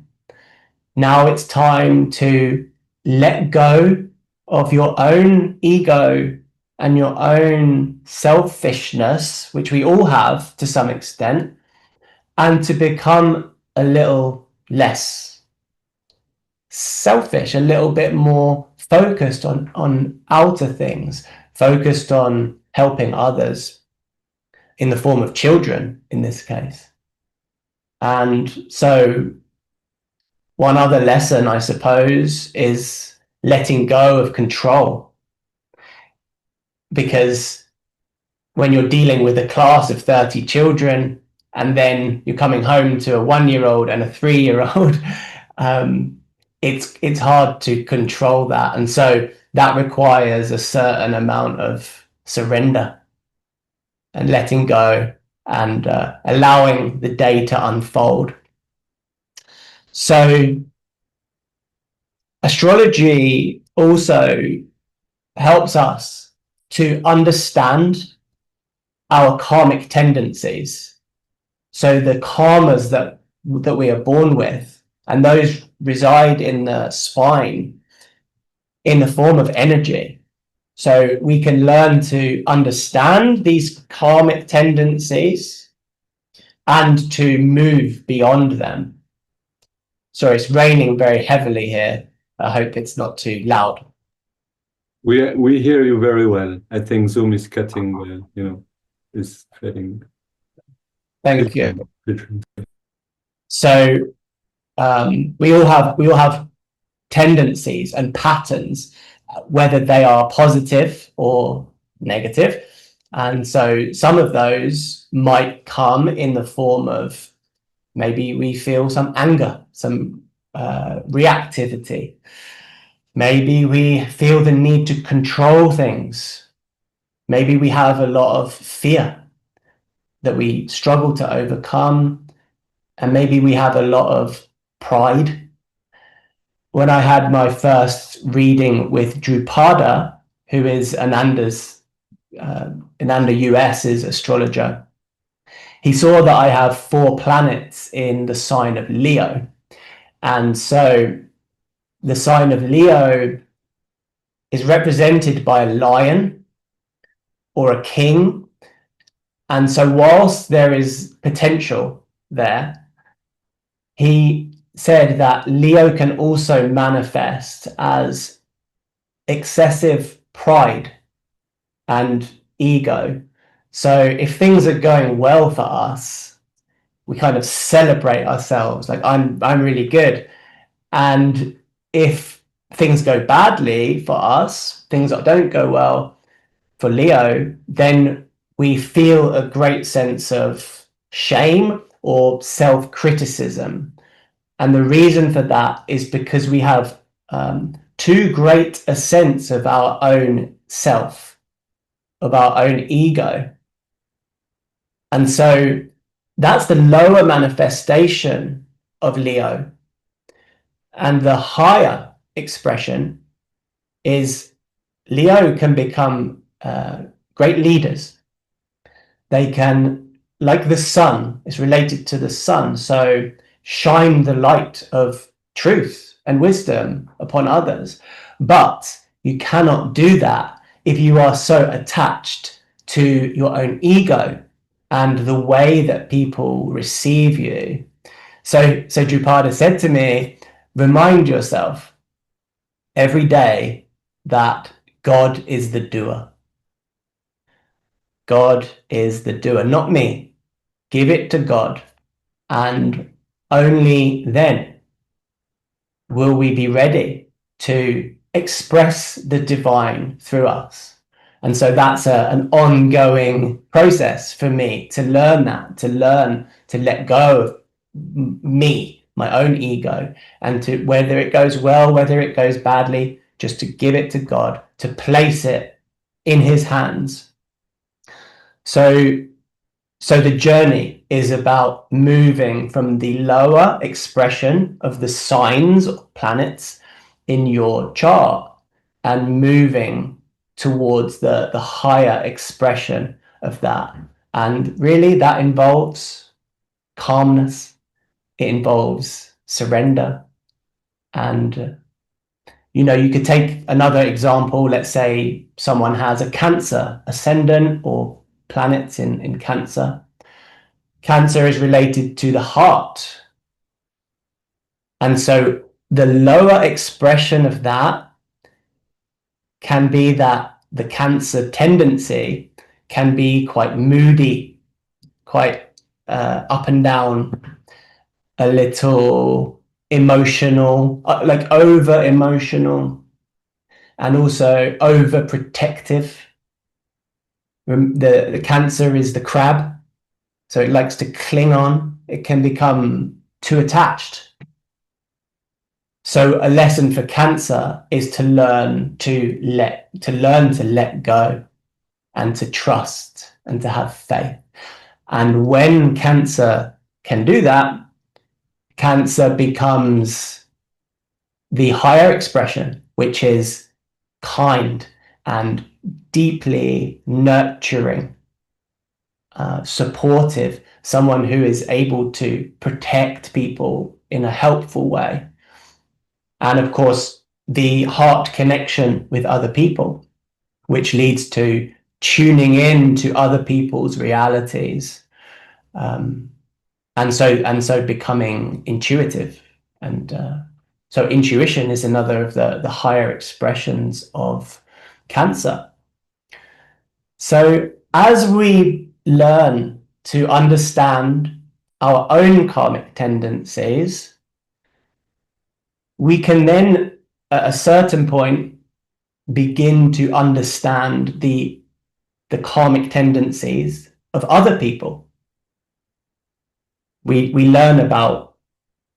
Now it's time to let go of your own ego and your own selfishness, which we all have to some extent, and to become a little less selfish, a little bit more focused on outer things, focused on helping others in the form of children in this case. And so one other lesson, I suppose, is letting go of control. Because when you're dealing with a class of 30 children, and then you're coming home to a 1-year-old and a 3-year-old, it's hard to control that. And so that requires a certain amount of surrender and letting go and allowing the day to unfold. So astrology also helps us to understand our karmic tendencies. So the karmas that we are born with, and those reside in the spine in the form of energy. So we can learn to understand these karmic tendencies and to move beyond them. Sorry, it's raining very heavily here. I hope it's not too loud. We hear you very well. I think Zoom is cutting, is fading. Thank you. So we all have tendencies and patterns, whether they are positive or negative. And so some of those might come in the form of maybe we feel some anger, some reactivity. Maybe we feel the need to control things. Maybe we have a lot of fear that we struggle to overcome. And maybe we have a lot of pride. When I had my first reading with Drupada, who is Ananda US's astrologer, he saw that I have 4 planets in the sign of Leo. And so the sign of Leo is represented by a lion or a king. And so whilst there is potential there, he said that Leo can also manifest as excessive pride and ego. So if things are going well for us, we kind of celebrate ourselves, like I'm really good. And if things go badly for us, things that don't go well for Leo, then we feel a great sense of shame or self-criticism. And the reason for that is because we have too great a sense of our own self, of our own ego. And so that's the lower manifestation of Leo. And the higher expression is Leo can become great leaders. They can, like the sun, is related to the sun, so shine the light of truth and wisdom upon others. But you cannot do that if you are so attached to your own ego and the way that people receive you. So Drupada said to me, remind yourself every day that God is the doer. God is the doer, not me. Give it to God, and only then will we be ready to express the divine through us. And so that's an ongoing process for me to learn that, to learn to let go of me, my own ego, and to, whether it goes well, whether it goes badly, just to give it to God, to place it in his hands. So the journey is about moving from the lower expression of the signs or planets in your chart and moving towards the higher expression of that. And really that involves calmness, it involves surrender. And you know, you could take another example. Let's say someone has a Cancer ascendant or planets in Cancer. Cancer is related to the heart. And so the lower expression of that can be that the Cancer tendency can be quite moody, quite up and down, a little emotional, like over emotional, and also over protective. The Cancer is the crab, so it likes to cling on. It can become too attached. So a lesson for Cancer is to learn to let go and to trust and to have faith. And when Cancer can do that, Cancer becomes the higher expression, which is kind and deeply nurturing, supportive, someone who is able to protect people in a helpful way. And of course, the heart connection with other people, which leads to tuning in to other people's realities. And so becoming intuitive. And so intuition is another of the higher expressions of Cancer. So as we learn to understand our own karmic tendencies, we can then, at a certain point, begin to understand the karmic tendencies of other people. We learn about,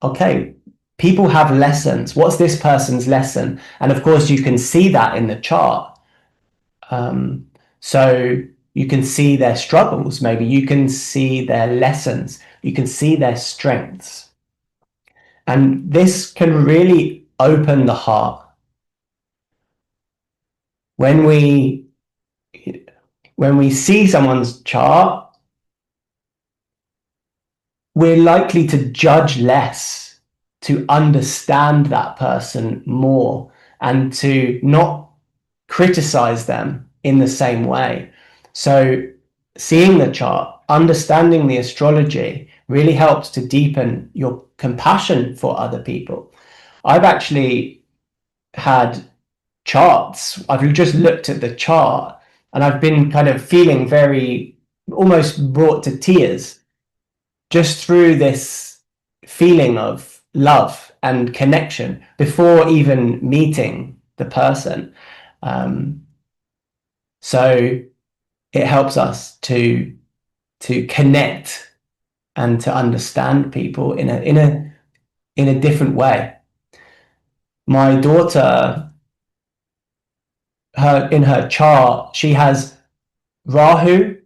okay, people have lessons. What's this person's lesson? And of course, you can see that in the chart. So you can see their struggles, maybe you can see their lessons, you can see their strengths. And this can really open the heart. When we see someone's chart, we're likely to judge less, to understand that person more, and to not criticize them in the same way. So seeing the chart, understanding the astrology really helps to deepen your compassion for other people. I've actually had charts, I've just looked at the chart and I've been kind of feeling very, almost brought to tears just through this feeling of love and connection before even meeting the person. So it helps us to connect and to understand people in a different way. My daughter, in her chart, she has Rahu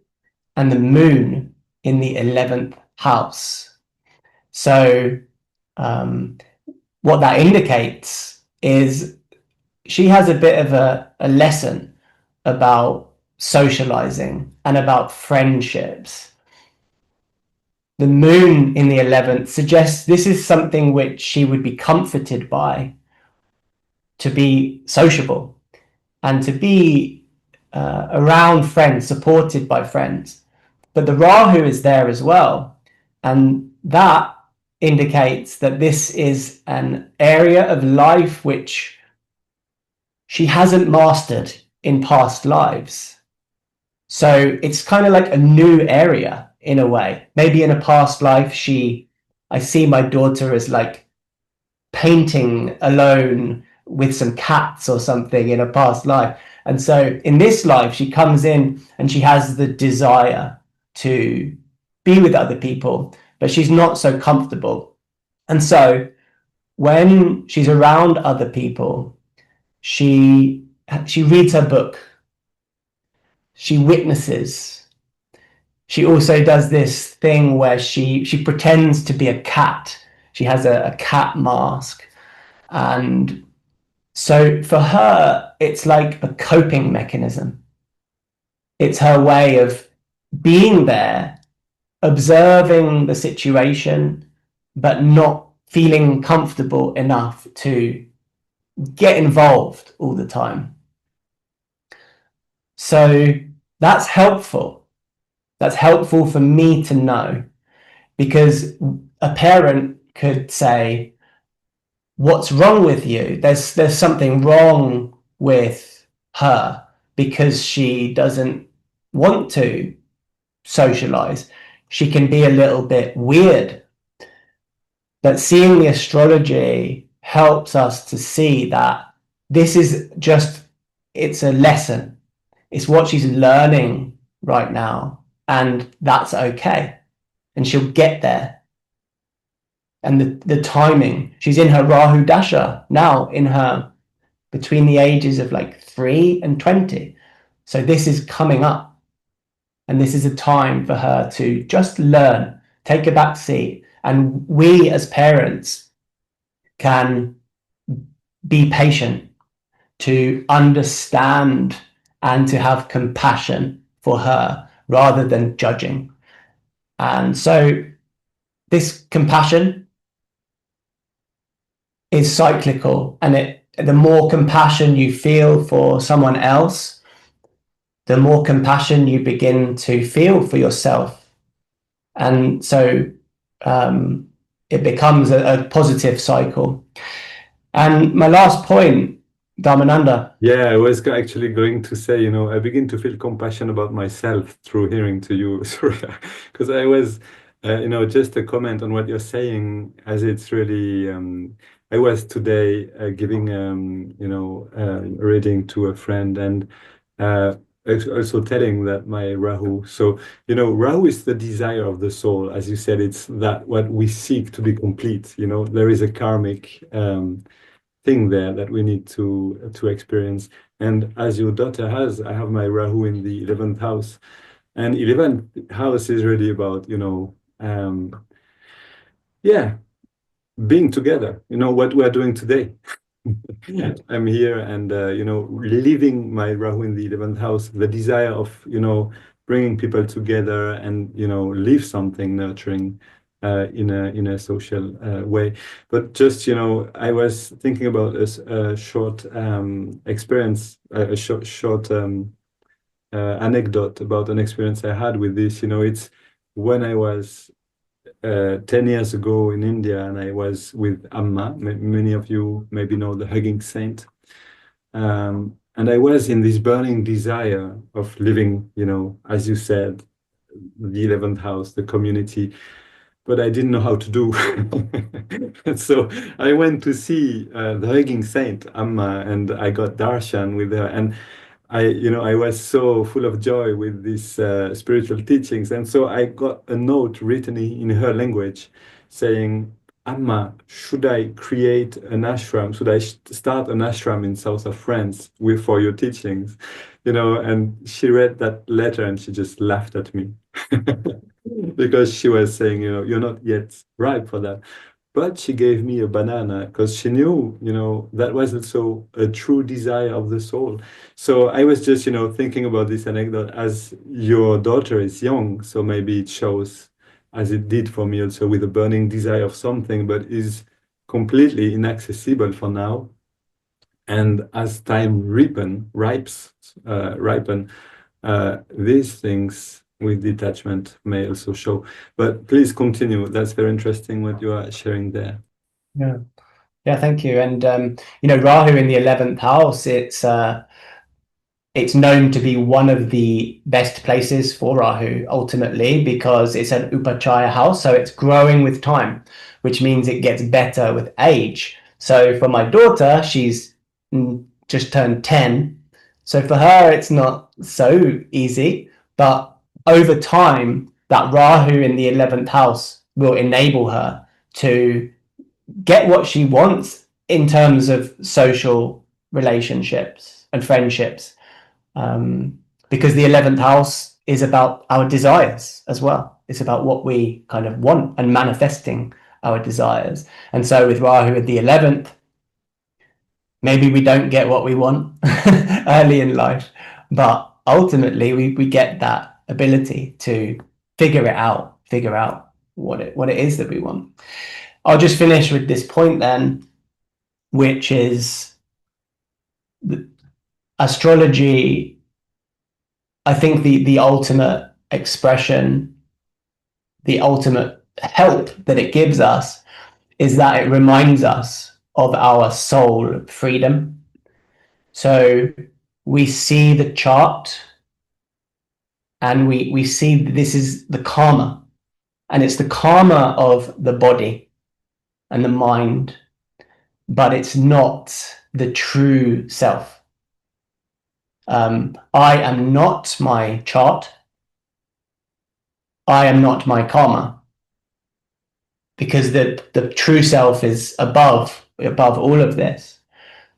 and the moon in the 11th house. So what that indicates is she has a bit of a lesson about socializing and about friendships. The moon in the 11th suggests this is something which she would be comforted by, to be sociable and to be around friends, supported by friends. But the Rahu is there as well. And that indicates that this is an area of life which she hasn't mastered in past lives. So it's kind of like a new area in a way. Maybe in a past life, I see my daughter as like painting alone with some cats or something in a past life. And so in this life, she comes in and she has the desire to be with other people, but she's not so comfortable. And so when she's around other people, she reads her book, she witnesses. She also does this thing where she pretends to be a cat. She has a cat mask. And so for her, it's like a coping mechanism. It's her way of being there, observing the situation, but not feeling comfortable enough to get involved all the time. So that's helpful. That's helpful for me to know, because a parent could say, what's wrong with you? There's something wrong with her because she doesn't want to socialize. She can be a little bit weird. But seeing the astrology helps us to see that this is just, it's a lesson. It's what she's learning right now, and that's okay. And she'll get there. And the timing, she's in her Rahu Dasha now, between the ages of like 3 and 20. So this is coming up. And this is a time for her to just learn, take a back seat. And we as parents can be patient, to understand and to have compassion for her rather than judging. And so this compassion is cyclical, and the more compassion you feel for someone else, the more compassion you begin to feel for yourself. And so it becomes a positive cycle. And my last point, Dharmananda. Yeah, I was actually going to say, I begin to feel compassion about myself through hearing to you, Surya, because I was, just a comment on what you're saying, as it's really, I was today giving, a reading to a friend, and also telling that my Rahu, so, Rahu is the desire of the soul. As you said, it's that what we seek to be complete, there is a karmic thing there that we need to experience. And as your daughter has, I have my Rahu in the 11th house, and 11th house is really about being together, what we're doing today. I'm here and living my Rahu in the 11th house, the desire of bringing people together and leave something nurturing in a social way. But just I was thinking about a short experience, a short anecdote about an experience I had with this. It's when I was 10 years ago in India, and I was with Amma. Many of you maybe know the hugging saint. And I was in this burning desire of living, as you said, the 11th house, the community, but I didn't know how to do. And so I went to see the hugging saint, Amma, and I got darshan with her. And I was so full of joy with these spiritual teachings. And so I got a note written in her language saying, Amma, should I create an ashram? Should I start an ashram in south of France for your teachings? And she read that letter and she just laughed at me because she was saying, you're not yet ripe for that. But she gave me a banana because she knew, that was also a true desire of the soul. So I was just, thinking about this anecdote as your daughter is young, so maybe it shows, as it did for me also, with a burning desire of something, but is completely inaccessible for now. And as time ripen, these things with detachment may also show. But please continue. That's very interesting what you are sharing there. Yeah, thank you. And Rahu in the 11th house, it's known to be one of the best places for Rahu ultimately, because it's an upachaya house, so it's growing with time, which means it gets better with age. So for my daughter, she's just turned 10. So for her, it's not so easy, but over time, that Rahu in the 11th house will enable her to get what she wants in terms of social relationships and friendships. Because the 11th house is about our desires as well. It's about what we kind of want and manifesting our desires. And so with Rahu at the 11th, maybe we don't get what we want early in life, but ultimately we get that ability to figure out what it is that we want. I'll just finish with this point then, which is astrology. I think the ultimate expression, the ultimate help that it gives us is that it reminds us of our soul freedom. So we see the chart and we see this is the karma, and it's the karma of the body and the mind, but it's not the true self. I am not my chart. I am not my karma, because the true self is above all of this.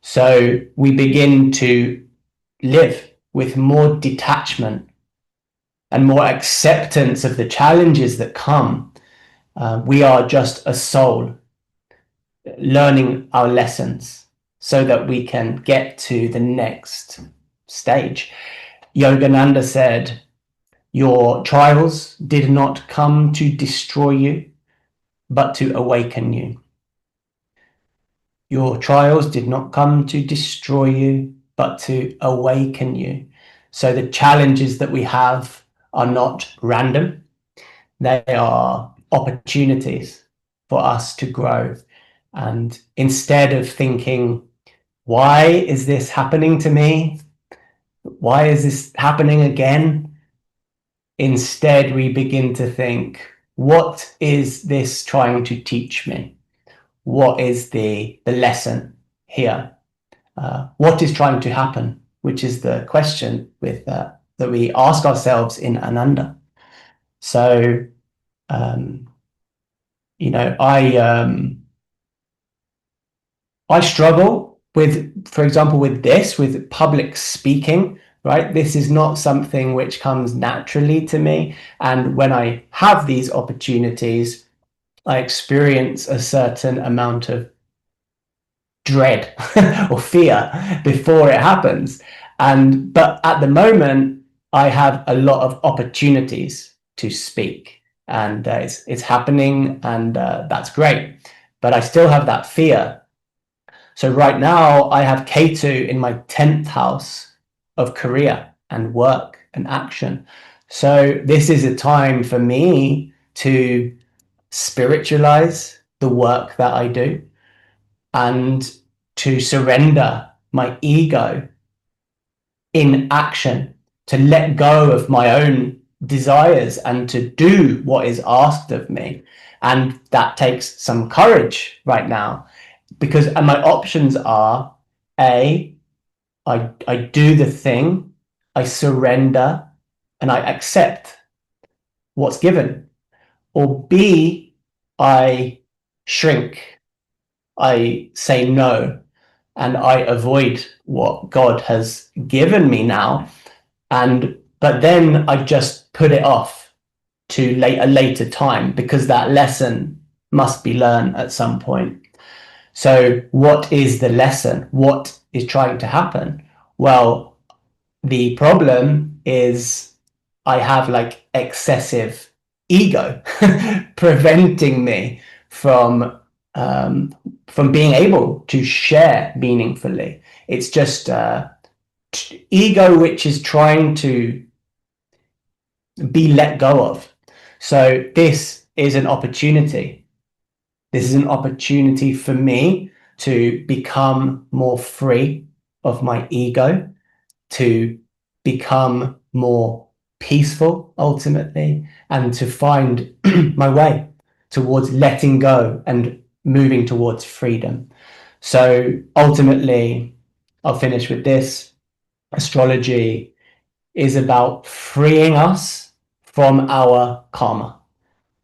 So we begin to live with more detachment and more acceptance of the challenges that come. We are just a soul learning our lessons so that we can get to the next stage. Yogananda said, "Your trials did not come to destroy you, but to awaken you." Your trials did not come to destroy you, but to awaken you. So the challenges that we have are not random. They are opportunities for us to grow. And instead of thinking, why is this happening to me? Why is this happening again? Instead, we begin to think, what is this trying to teach me? What is the lesson here? What is trying to happen? Which is the question that we ask ourselves in Ananda. So, I struggle with, for example, with public speaking, right? This is not something which comes naturally to me. And when I have these opportunities, I experience a certain amount of dread or fear before it happens. But at the moment, I have a lot of opportunities to speak, and it's happening, and that's great. But I still have that fear. So right now I have Ketu in my 10th house of career and work and action. So this is a time for me to spiritualize the work that I do and to surrender my ego in action, to let go of my own desires and to do what is asked of me. And that takes some courage right now, because my options are A, I do the thing, I surrender and I accept what's given, or B, I shrink, I say no, and I avoid what God has given me now. But then I just put it off to a later time, because that lesson must be learned at some point. So what is the lesson? What is trying to happen? Well, the problem is I have like excessive ego preventing me from being able to share meaningfully. It's just ego which is trying to be let go of. So this is an opportunity. This is an opportunity for me to become more free of my ego, to become more peaceful ultimately, and to find my way towards letting go and moving towards freedom. So ultimately, I'll finish with this. Astrology is about freeing us from our karma.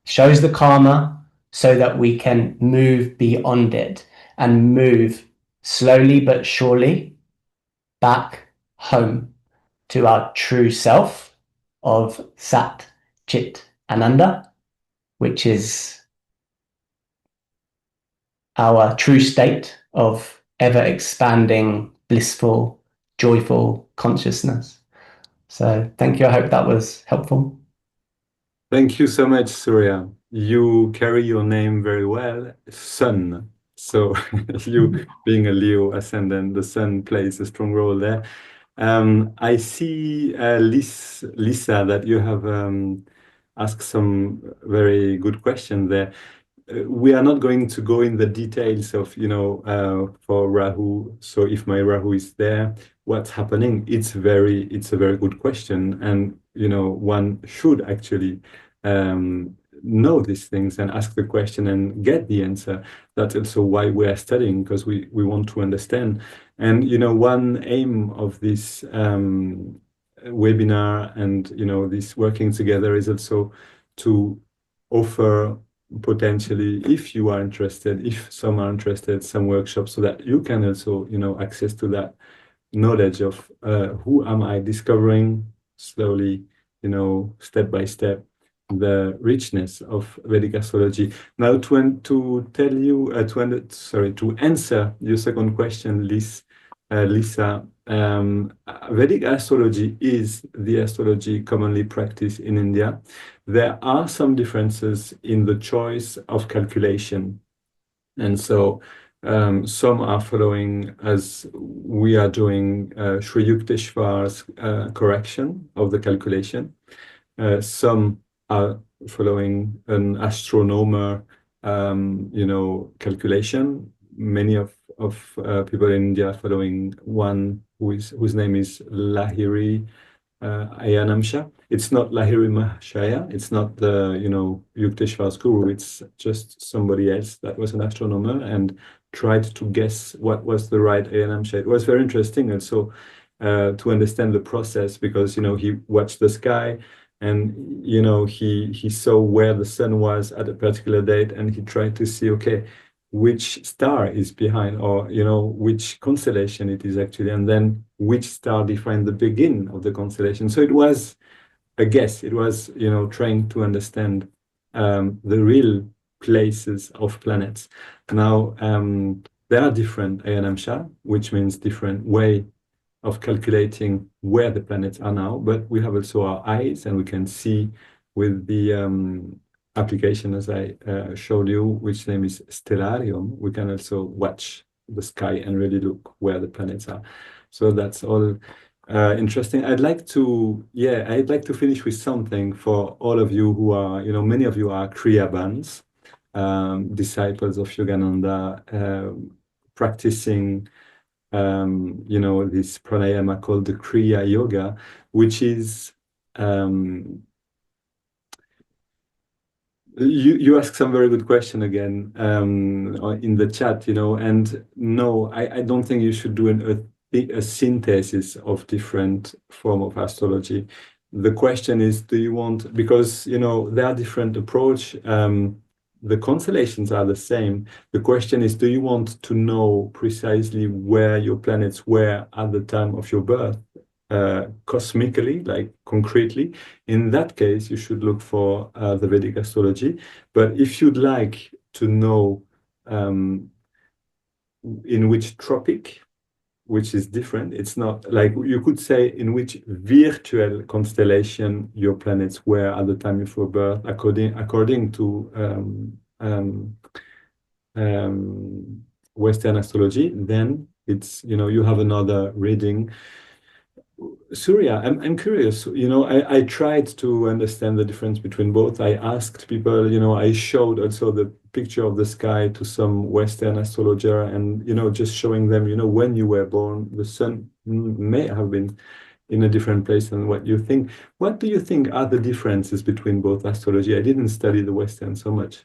Shows the karma so that we can move beyond it and move slowly but surely back home to our true self of Sat Chit Ananda, which is our true state of ever expanding, blissful, joyful consciousness. So thank you. I hope that was helpful. Thank you so much, Surya. You carry your name very well, Sun. So you being a Leo ascendant, the sun plays a strong role there. I see, Lisa, that you have asked some very good questions there. We are not going to go in the details of, for Rahu. So if my Rahu is there, what's happening? It's a very good question. And, one should actually know these things and ask the question and get the answer. That's also why we are studying, because we want to understand. And, one aim of this webinar and, this working together is also to offer potentially, if you are interested, if some are interested, some workshops, so that you can also, access to that knowledge of who am I, discovering slowly, step by step, the richness of Vedic astrology. Now, to tell you, to answer your second question, Lisa, Vedic astrology is the astrology commonly practiced in India. There are some differences in the choice of calculation. And so some are following, as we are doing, Sri Yukteswar's correction of the calculation. Some are following an astronomer, calculation. Many of people in India are following one whose name is Lahiri Ayanamsha. It's not Lahiri Mahashaya. It's not the, Yukteswar's guru. It's just somebody else that was an astronomer and tried to guess what was the right Ayanamsha. It was very interesting also to understand the process, because, he watched the sky and, he saw where the sun was at a particular date, and he tried to see, okay, which star is behind, or, which constellation it is actually, and then which star defined the beginning of the constellation. So it was a guess. It was, trying to understand the real places of planets. Now, there are different Ayanamsha, which means different way of calculating where the planets are now, but we have also our eyes, and we can see with the application, as I showed you, which name is Stellarium, we can also watch the sky and really look where the planets are. So that's all interesting. I'd like to finish with something for all of you who are, many of you are Kriya Bans, disciples of Yogananda, practicing this pranayama called the Kriya Yoga, which is you ask some very good question again in the chat, and no, I don't think you should do a synthesis of different form of astrology. The question is, do you want, because there are different approach. the constellations are the same. The question is, do you want to know precisely where your planets were at the time of your birth, cosmically, like concretely? In that case, you should look for the Vedic astrology. But if you'd like to know in which tropic, which is different, it's not like you could say in which virtual constellation your planets were at the time of your birth, according to Western astrology, then it's, you have another reading. Surya, I'm curious, I tried to understand the difference between both. I asked people, I showed also the picture of the sky to some Western astrologer, and, just showing them, when you were born, the sun may have been in a different place than what you think. What do you think are the differences between both astrology? I didn't study the Western so much.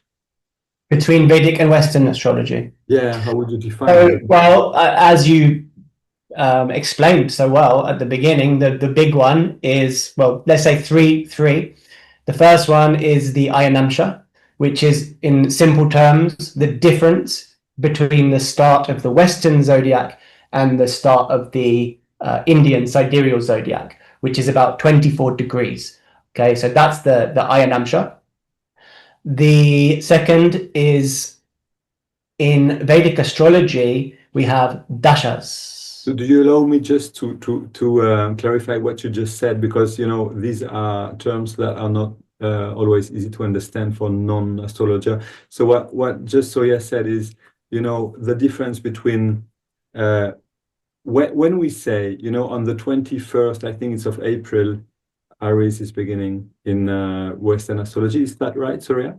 Between Vedic and Western astrology? Yeah, how would you define it? Well, as you explained so well at the beginning, the big one is, well, let's say three. The first one is the Ayanamsha, which is, in simple terms, the difference between the start of the Western zodiac and the start of the Indian sidereal zodiac, which is about 24 degrees. Okay, so that's the Ayanamsha. The second is, in Vedic astrology, we have dashas. So do you allow me just to clarify what you just said? Because, these are terms that are not always easy to understand for non-astrologer. So what just Surya said is, the difference between when we say, on the 21st, I think it's of April, Aries is beginning in Western astrology. Is that right, Surya?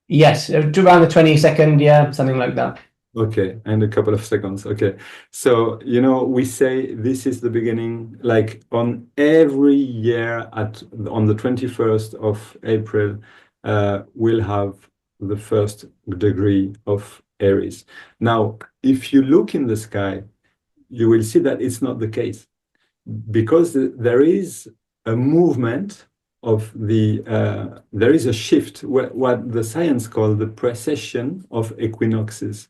Yes, around the 22nd, yeah, something like that. Okay, and a couple of seconds. Okay, so we say this is the beginning, like on every year on the 21st of April, we'll have the first degree of Aries. Now, if you look in the sky, you will see that it's not the case, because there is a movement of there is a shift, what the science calls the precession of equinoxes.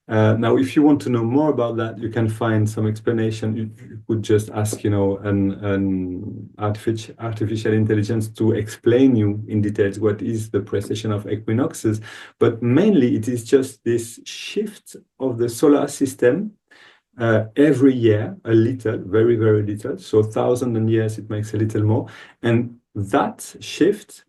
Now, if you want to know more about that, you can find some explanation. You could just ask, an artificial intelligence to explain you in details what is the precession of equinoxes. But mainly, it is just this shift of the solar system every year, a little, very, very little. So 1,000 years, it makes a little more. And that shift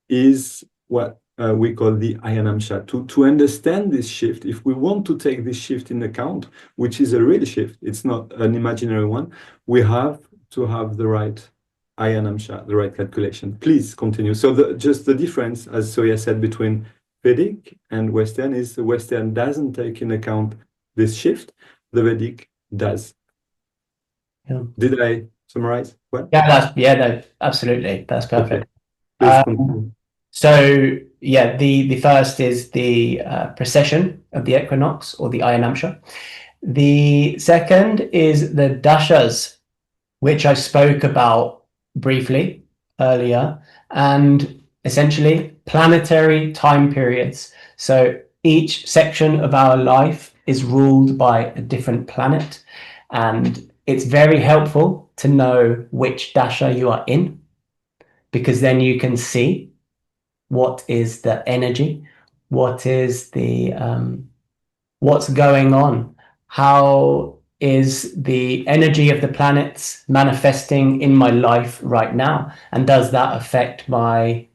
is what we call the Ayanamsha. To understand this shift, if we want to take this shift in account, which is a real shift, it's not an imaginary one, we have to have the right Ayanamsha, the right calculation. Please continue. So just the difference, as Surya said, between Vedic and Western is the Western doesn't take into account this shift, the Vedic does. Yeah. Did I summarize well? No, absolutely. That's perfect. Okay. Please continue. So, yeah, the first is the precession of the equinox, or the Ayanamsha. The second is the dashas, which I spoke about briefly earlier, and essentially planetary time periods. So each section of our life is ruled by a different planet, and it's very helpful to know which dasha you are in, because then you can see what is the energy, what is the what's going on, how is the energy of the planets manifesting in my life right now, and does that affect my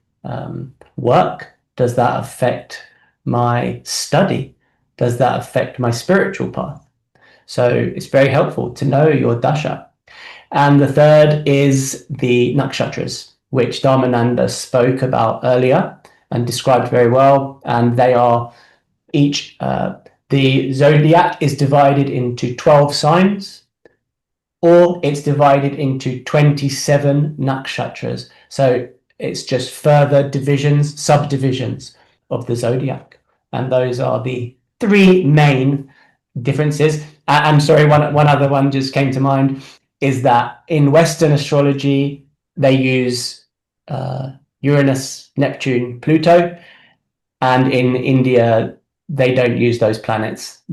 work? Does that affect my study? Does that affect my spiritual path? So it's very helpful to know your dasha. And the third is the nakshatras, which Dharmananda spoke about earlier and described very well. And they are each, the zodiac is divided into 12 signs, or it's divided into 27 nakshatras. So it's just further divisions, subdivisions of the zodiac. And those are the three main differences. I'm sorry, one other one just came to mind, is that in Western astrology, they use Uranus, Neptune, Pluto. And in India, they don't use those planets.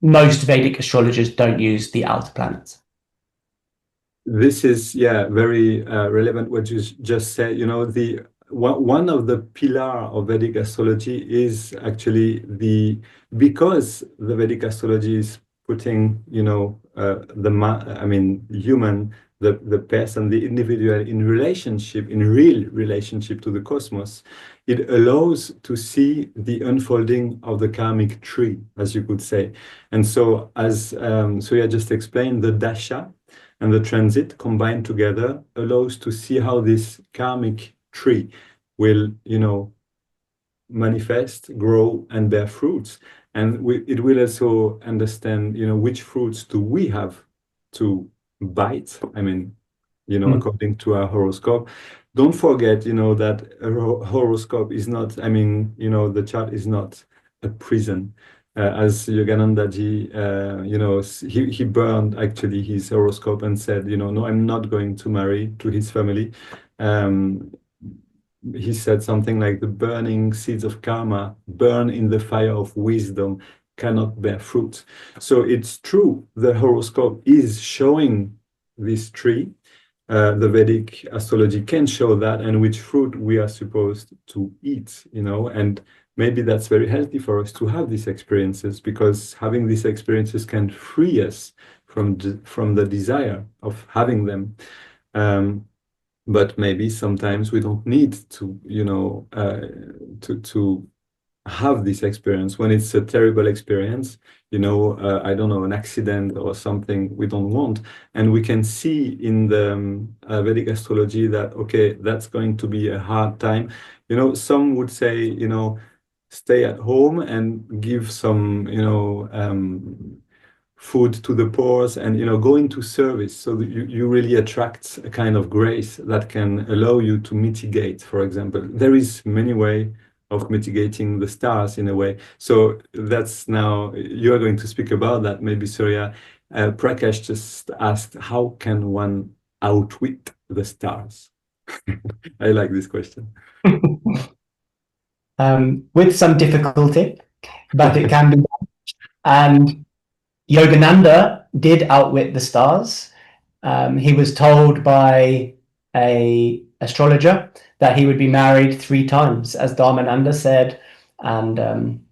Most Vedic astrologers don't use the outer planets. This is, very relevant what you just said. You know, one of the pillar of Vedic astrology is actually because the Vedic astrology is putting, human, the person, the individual in real relationship to the cosmos. It allows to see the unfolding of the karmic tree, as you could say. And so, as Surya just explained, the dasha and the transit combined together allows to see how this karmic tree will, manifest, grow, and bear fruits. And it will also understand, which fruits do we have to bite. According to our horoscope. Don't forget, that a horoscope is not, the chart is not a prison. As Yogananda ji, he burned actually his horoscope and said, no, I'm not going to marry to his family. He said something like, the burning seeds of karma burn in the fire of wisdom, cannot bear fruit. So it's true, the horoscope is showing this tree. The Vedic astrology can show that, and which fruit we are supposed to eat, and maybe that's very healthy for us to have these experiences, because having these experiences can free us from the desire of having them. But maybe sometimes we don't need to, to have this experience when it's a terrible experience, I don't know, an accident or something we don't want. And we can see in the Vedic astrology that, okay, that's going to be a hard time. Some would say, stay at home and give some, food to the poor, and go into service, so that you really attract a kind of grace that can allow you to mitigate. For example, there is many ways of mitigating the stars in a way. So that's, now you are going to speak about that, maybe, Surya. Prakash just asked, how can one outwit the stars? I like this question. With some difficulty, but it can be done. And Yogananda did outwit the stars. He was told by an astrologer that he would be married 3 times, as Dharmananda said, and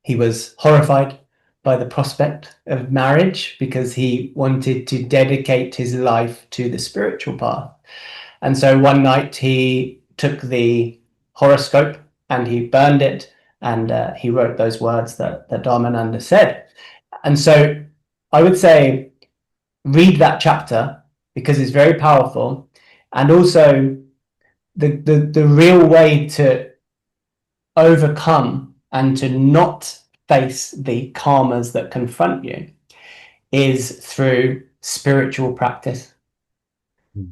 he was horrified by the prospect of marriage because he wanted to dedicate his life to the spiritual path. And so one night he took the horoscope and he burned it, and he wrote those words that Dharmananda said. And so I would say, read that chapter, because it's very powerful. And also the real way to overcome and to not face the karmas that confront you is through spiritual practice,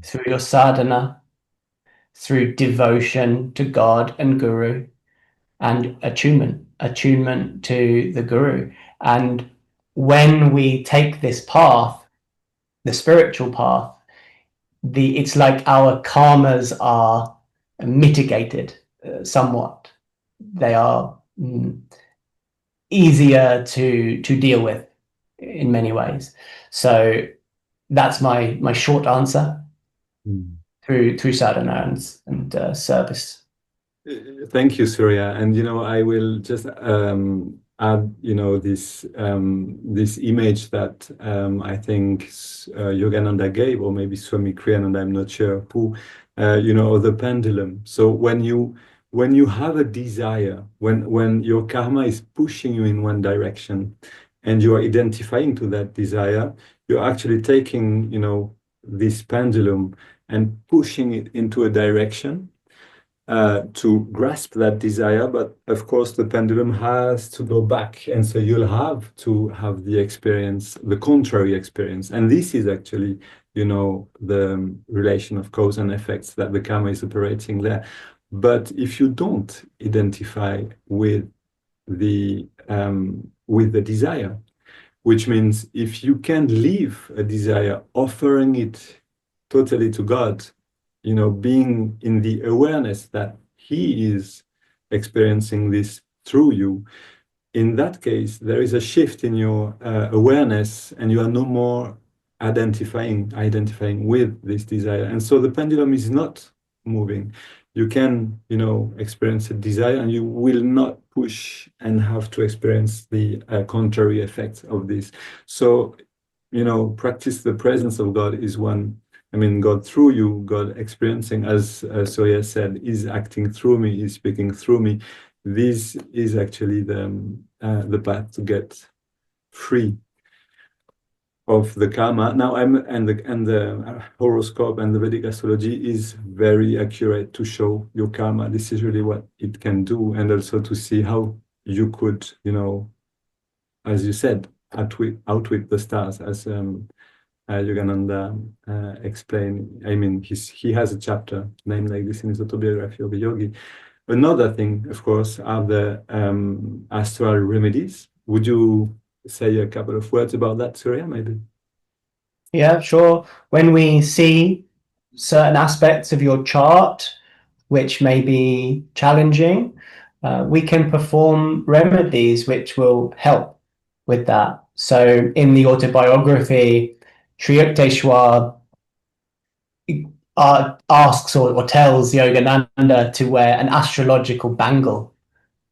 through your sadhana, through devotion to God and Guru, and attunement to the Guru. And when we take this path, the spiritual path, it's like our karmas are mitigated somewhat. They are easier to deal with in many ways. So that's my short answer. Through sadhana and service. Thank you, Surya. And I will just add, this image that I think Yogananda gave, or maybe Swami Kriyananda, I'm not sure who, the pendulum. So when you have a desire, when your karma is pushing you in one direction, and you are identifying to that desire, you're actually taking, this pendulum and pushing it into a direction to grasp that desire. But of course, the pendulum has to go back. And so you'll have to have the experience, the contrary experience. And this is actually, the relation of cause and effects that the karma is operating there. But if you don't identify with the desire, which means if you can leave a desire, offering it totally to God, being in the awareness that He is experiencing this through you, in that case, there is a shift in your awareness, and you are no more identifying with this desire. And so the pendulum is not moving. You can, experience a desire, and you will not push and have to experience the contrary effects of this. So, practice the presence of God is one. God through you, God experiencing, as Surya said, is acting through me, is speaking through me. This is actually the path to get free of the karma. Now, the horoscope and the Vedic astrology is very accurate to show your karma. This is really what it can do, and also to see how you could, as you said, outwit the stars, as Yogananda explained. He has a chapter named like this in his Autobiography of a Yogi. Another thing, of course, are the astral remedies. Would you say a couple of words about that, Surya, maybe? Yeah, sure. When we see certain aspects of your chart which may be challenging, we can perform remedies which will help with that. So in the Autobiography, Sri Yukteswar asks or tells Yogananda to wear an astrological bangle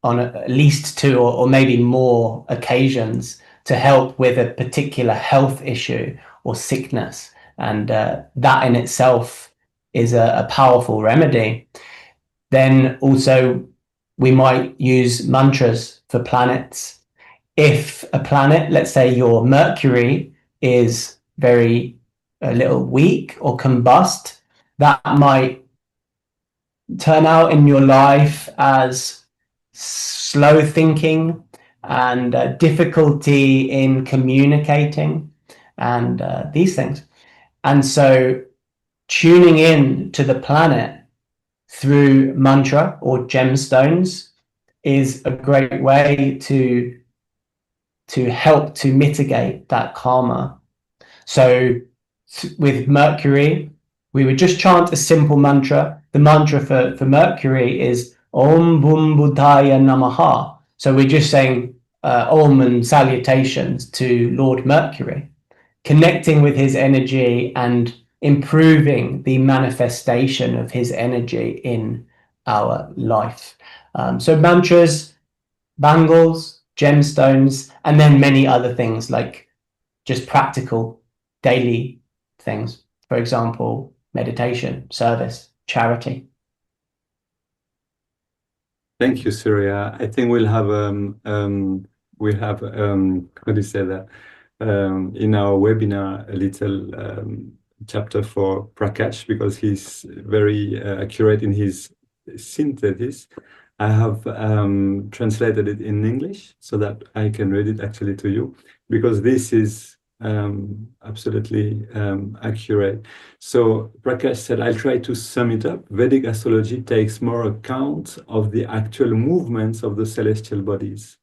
on at least 2 or maybe more occasions to help with a particular health issue or sickness. And that in itself is a powerful remedy. Then also we might use mantras for planets. If a planet, let's say your Mercury, is a little weak or combust, that might turn out in your life as slow thinking and difficulty in communicating and these things. And so tuning in to the planet through mantra or gemstones is a great way to help to mitigate that karma. So with Mercury, we would just chant a simple mantra. The mantra for Mercury is Om Bum Buddhaya Namaha. So we're just saying Om and salutations to Lord Mercury, connecting with his energy and improving the manifestation of his energy in our life. So mantras, bangles, gemstones, and then many other things like just practical daily things. For example, meditation, service, charity. Thank you, Surya. I think we'll have how do you say that, in our webinar, a little chapter for Prakash, because he's very accurate in his synthesis. I have translated it in English so that I can read it actually to you, because this is absolutely accurate. So Prakash said, I'll try to sum it up. Vedic astrology takes more account of the actual movements of the celestial bodies.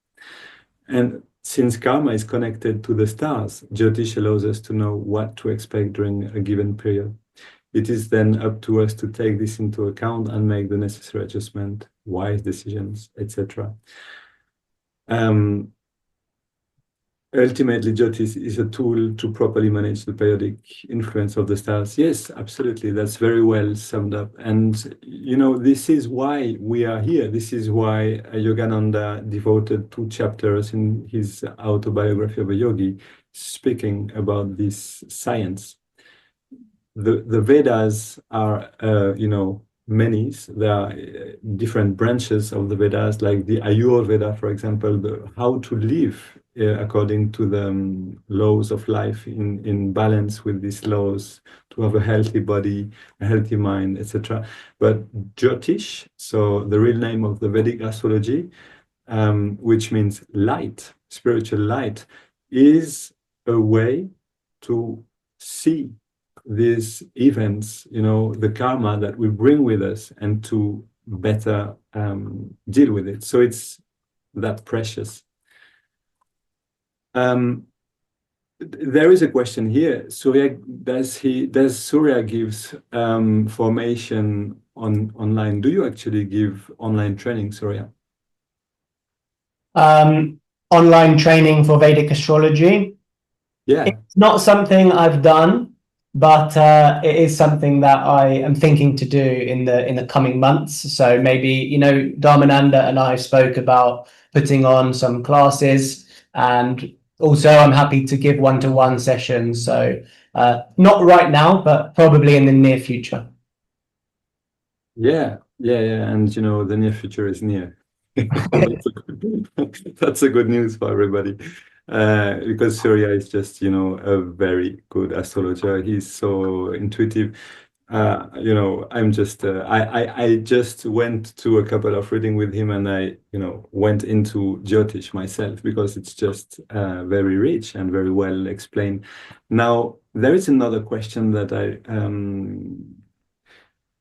And since karma is connected to the stars, Jyotish allows us to know what to expect during a given period. It is then up to us to take this into account and make the necessary adjustment, wise decisions, etc. Ultimately, Jyotish is a tool to properly manage the periodic influence of the stars. Yes, absolutely. That's very well summed up. And, this is why we are here. This is why Yogananda devoted 2 chapters in his Autobiography of a Yogi, speaking about this science. The Vedas are, many. There are different branches of the Vedas, like the Ayurveda, for example, how to live according to the laws of life in balance with these laws, to have a healthy body, a healthy mind, etc. But Jyotish, so the real name of the Vedic astrology, which means light, spiritual light, is a way to see these events, the karma that we bring with us, and to better deal with it. So it's that precious. There is a question here. Surya, does Surya gives formation online. Do you actually give online training, Surya? Online training for Vedic astrology. Yeah. It's not something I've done, but it is something that I am thinking to do in the coming months. So maybe, you know, Dharmananda and I spoke about putting on some classes, and also I'm happy to give one-to-one sessions. So not right now, but probably in the near future. Yeah, and you know, the near future is near. That's a good news for everybody. Because Surya is just, you know, a very good astrologer. He's so intuitive. You know, I'm just I just went to a couple of reading with him, and I, you know, went into Jyotish myself because it's just very rich and very well explained. Now, there is another question that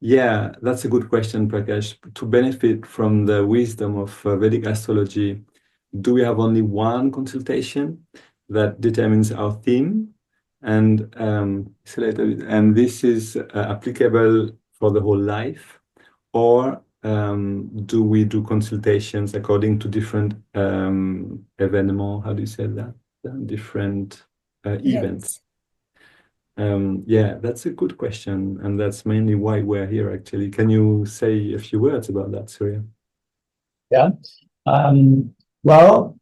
yeah, that's a good question, Prakash. To benefit from the wisdom of Vedic astrology, do we have only one consultation that determines our theme? And this is applicable for the whole life, or do we do consultations according to different événements? How do you say that? Different events. Yeah, that's a good question, and that's mainly why we're here, actually. Can you say a few words about that, Surya? Yeah. Well,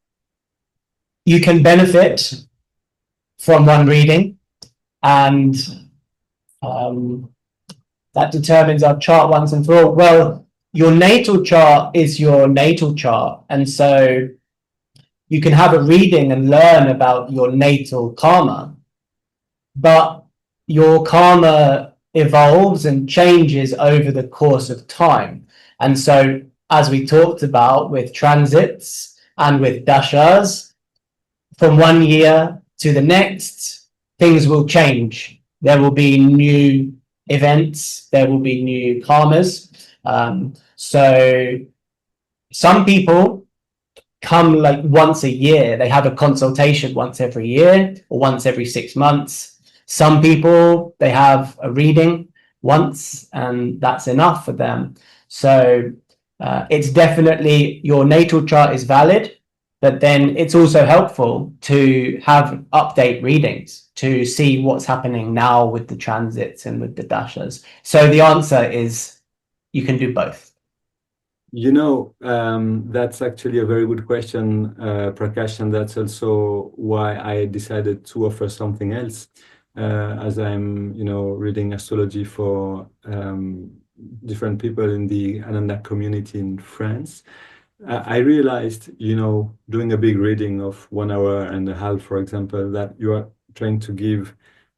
you can benefit from one reading, and that determines our chart once and for all. Well, your natal chart is your natal chart, and so you can have a reading and learn about your natal karma, but your karma evolves and changes over the course of time. And so, as we talked about with transits and with dashas, from one year to the next, things will change. There will be new events, there will be new karmas. So some people come like once a year, they have a consultation once every year or once every 6 months. Some people, they have a reading once and that's enough for them. So it's definitely, your natal chart is valid, but then it's also helpful to have update readings to see what's happening now with the transits and with the dashas. So the answer is you can do both. You know, that's actually a very good question, Prakash, and that's also why I decided to offer something else. As I'm, you know, reading astrology for different people in the Ananda community in France, I realized, you know, doing a big reading of 1 hour and a half, for example, that you are trying to give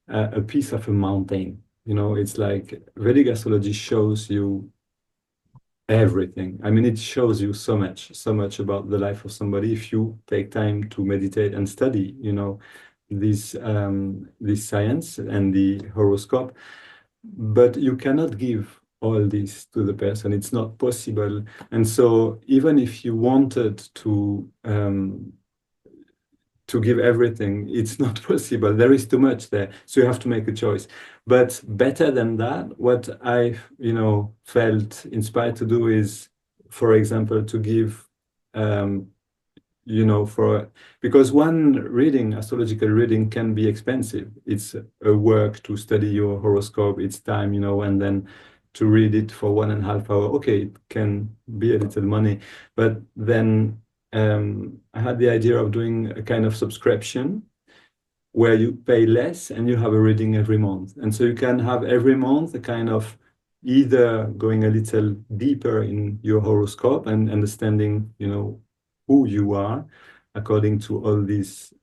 a piece of a mountain. You know, it's like Vedic astrology shows you everything. I mean, it shows you so much about the life of somebody if you take time to meditate and study, you know, this science and the horoscope. But you cannot give all this to the person. It's not possible. And so even if you wanted to give everything, it's not possible. There is too much there. So you have to make a choice. But better than that, what I, you know, felt inspired to do is, for example, to give, you know, because one reading, astrological reading, can be expensive. It's a work to study your horoscope. It's time, you know, and then to read it for 1.5 hours. Okay, it can be a little money, but then I had the idea of doing a kind of subscription where you pay less and you have a reading every month. And so you can have every month a kind of either going a little deeper in your horoscope and understanding, you know, who you are according to all these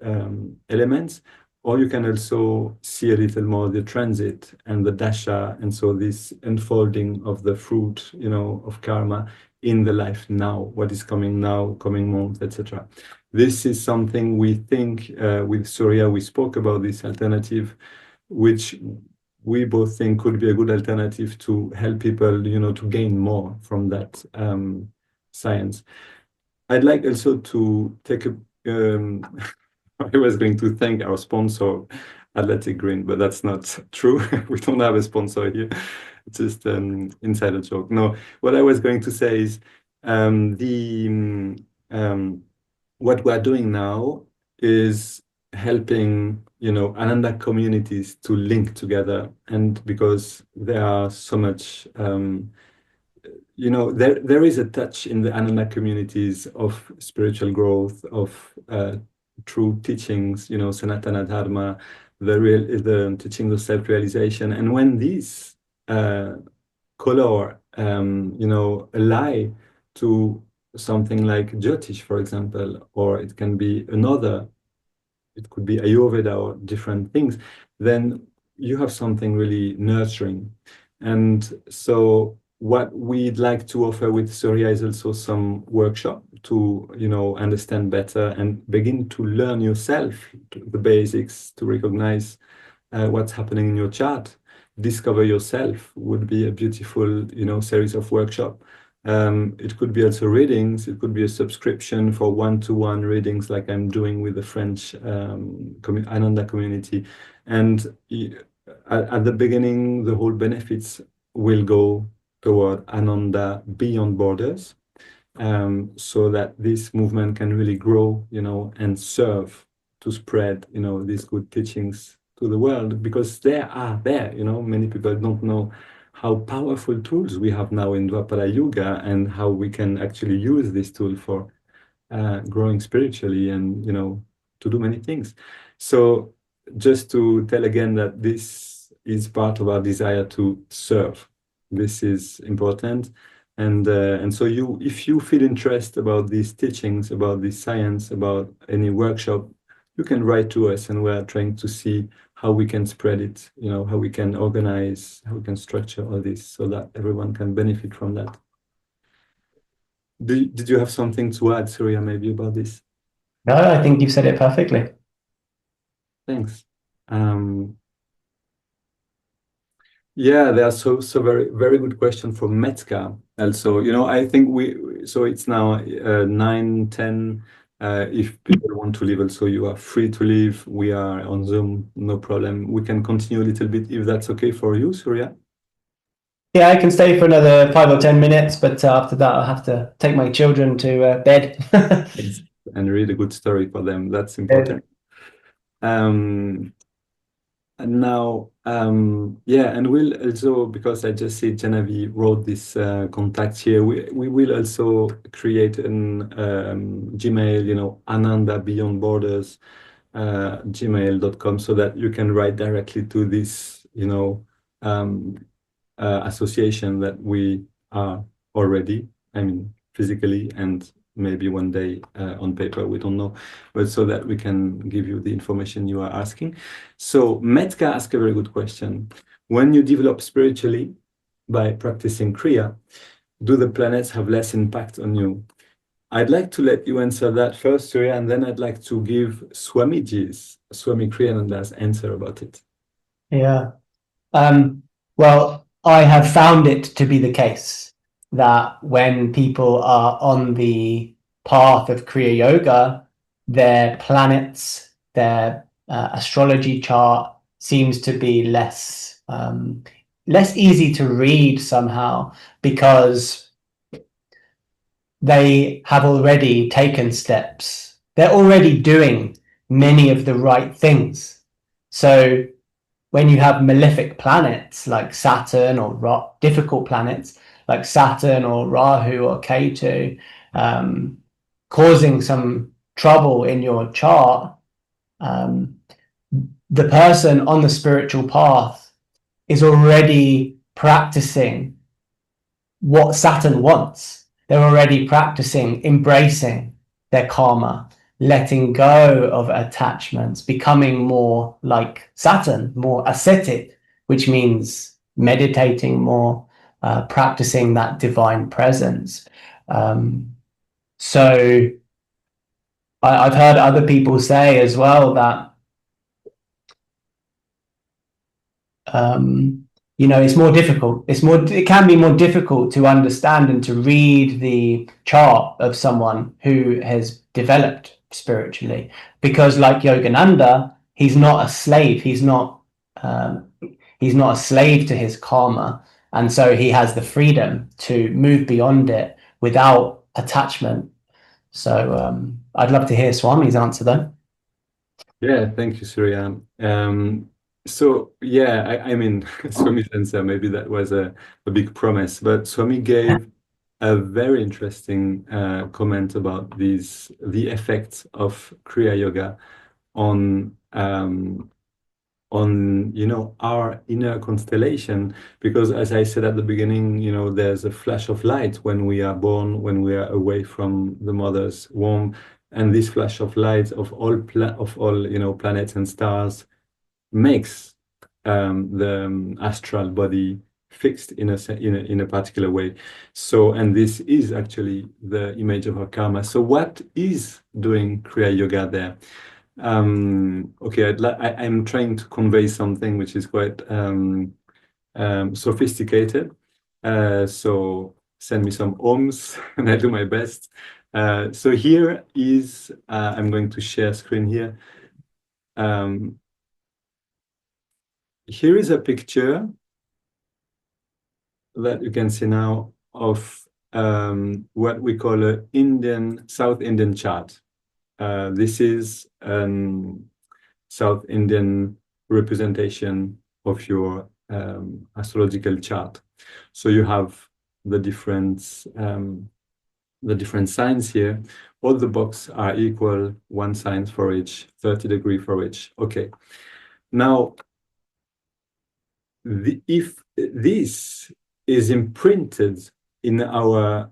elements, or you can also see a little more the transit and the dasha, and so this unfolding of the fruit, you know, of karma in the life now, what is coming now, coming month, etc. This is something we think with Surya, we spoke about this alternative, which we both think could be a good alternative to help people, you know, to gain more from that science. I'd like also to take a, I was going to thank our sponsor, Athletic Green, but that's not true. We don't have a sponsor here. just an insider joke. No, what I was going to say is what we're doing now is helping, Ananda communities to link together. And because there are so much, there is a touch in the Ananda communities of spiritual growth, of true teachings, Sanatana Dharma, the teachings of self-realization. And when these color, ally to something like Jyotish, for example, or it can be it could be Ayurveda or different things, then you have something really nurturing. And so what we'd like to offer with Surya is also some workshop to, understand better and begin to learn yourself the basics, to recognize what's happening in your chart. Discover yourself would be a beautiful, series of workshop. It could be also readings. It could be a subscription for one-to-one readings, like I'm doing with the French Ananda community. And at the beginning, the whole benefits will go toward Ananda Beyond Borders, so that this movement can really grow, and serve to spread, these good teachings to the world, because they are there. Many people don't know how powerful tools we have now in Dwapara Yoga, and how we can actually use this tool for growing spiritually and, to do many things. So just to tell again that this is part of our desire to serve. This is important. And so if you feel interest about these teachings, about this science, about any workshop, you can write to us, and we're trying to see how we can spread it, how we can organize, how we can structure all this so that everyone can benefit from that. Did you have something to add, Surya, maybe about this? No, I think you've said it perfectly. Thanks. Yeah, there's so very, very good question from Metka. Also, I think so it's now 9:10. If people want to leave also, you are free to leave. We are on Zoom, no problem. We can continue a little bit if that's okay for you, Surya. Yeah, I can stay for another 5 or 10 minutes, but after that I'll have to take my children to bed. And read a good story for them. That's important. And now, and we'll also, because I just see Genevieve wrote this contact here, we will also create an Gmail, Ananda Beyond Borders, gmail.com, so that you can write directly to this, association that we are already, physically, and maybe one day on paper, we don't know, but so that we can give you the information you are asking. So Metka asked a very good question. When you develop spiritually by practicing Kriya, do the planets have less impact on you? I'd like to let you answer that first, Surya, and then I'd like to give Swami Kriyananda's answer about it. Yeah. Well, I have found it to be the case that when people are on the path of Kriya Yoga, their planets, their astrology chart seems to be less easy to read somehow, because they have already taken steps. They're already doing many of the right things. So when you have malefic planets like Saturn or difficult planets like Saturn or Rahu or Ketu causing some trouble in your chart, the person on the spiritual path is already practicing what Saturn wants. They're already practicing embracing their karma, letting go of attachments, becoming more like Saturn, more ascetic, which means meditating more, practicing that divine presence. So I've heard other people say as well that it's more difficult. It can be more difficult to understand and to read the chart of someone who has developed spiritually, because like Yogananda, he's not a slave. He's not a slave to his karma. And so he has the freedom to move beyond it without attachment. So I'd love to hear Swami's answer then. Yeah, thank you, Surya. So yeah, I mean, Swami's answer, maybe that was a big promise, but Swami gave a very interesting comment about the effects of Kriya Yoga on our inner constellation, because as I said at the beginning, there's a flash of light when we are born, when we are away from the mother's womb, and this flash of light of all planets and stars makes the astral body fixed in a particular way. So, and this is actually the image of our karma. So what is doing Kriya Yoga there? Okay, I'm trying to convey something which is quite sophisticated. So send me some ohms and I do my best. So here is, I'm going to share screen here. Here is a picture that you can see now of what we call a South Indian chart. This is South Indian representation of your astrological chart. So you have the different signs here. All the boxes are equal, 1 sign for each, 30 degrees for each. Okay. Now, if this is imprinted in our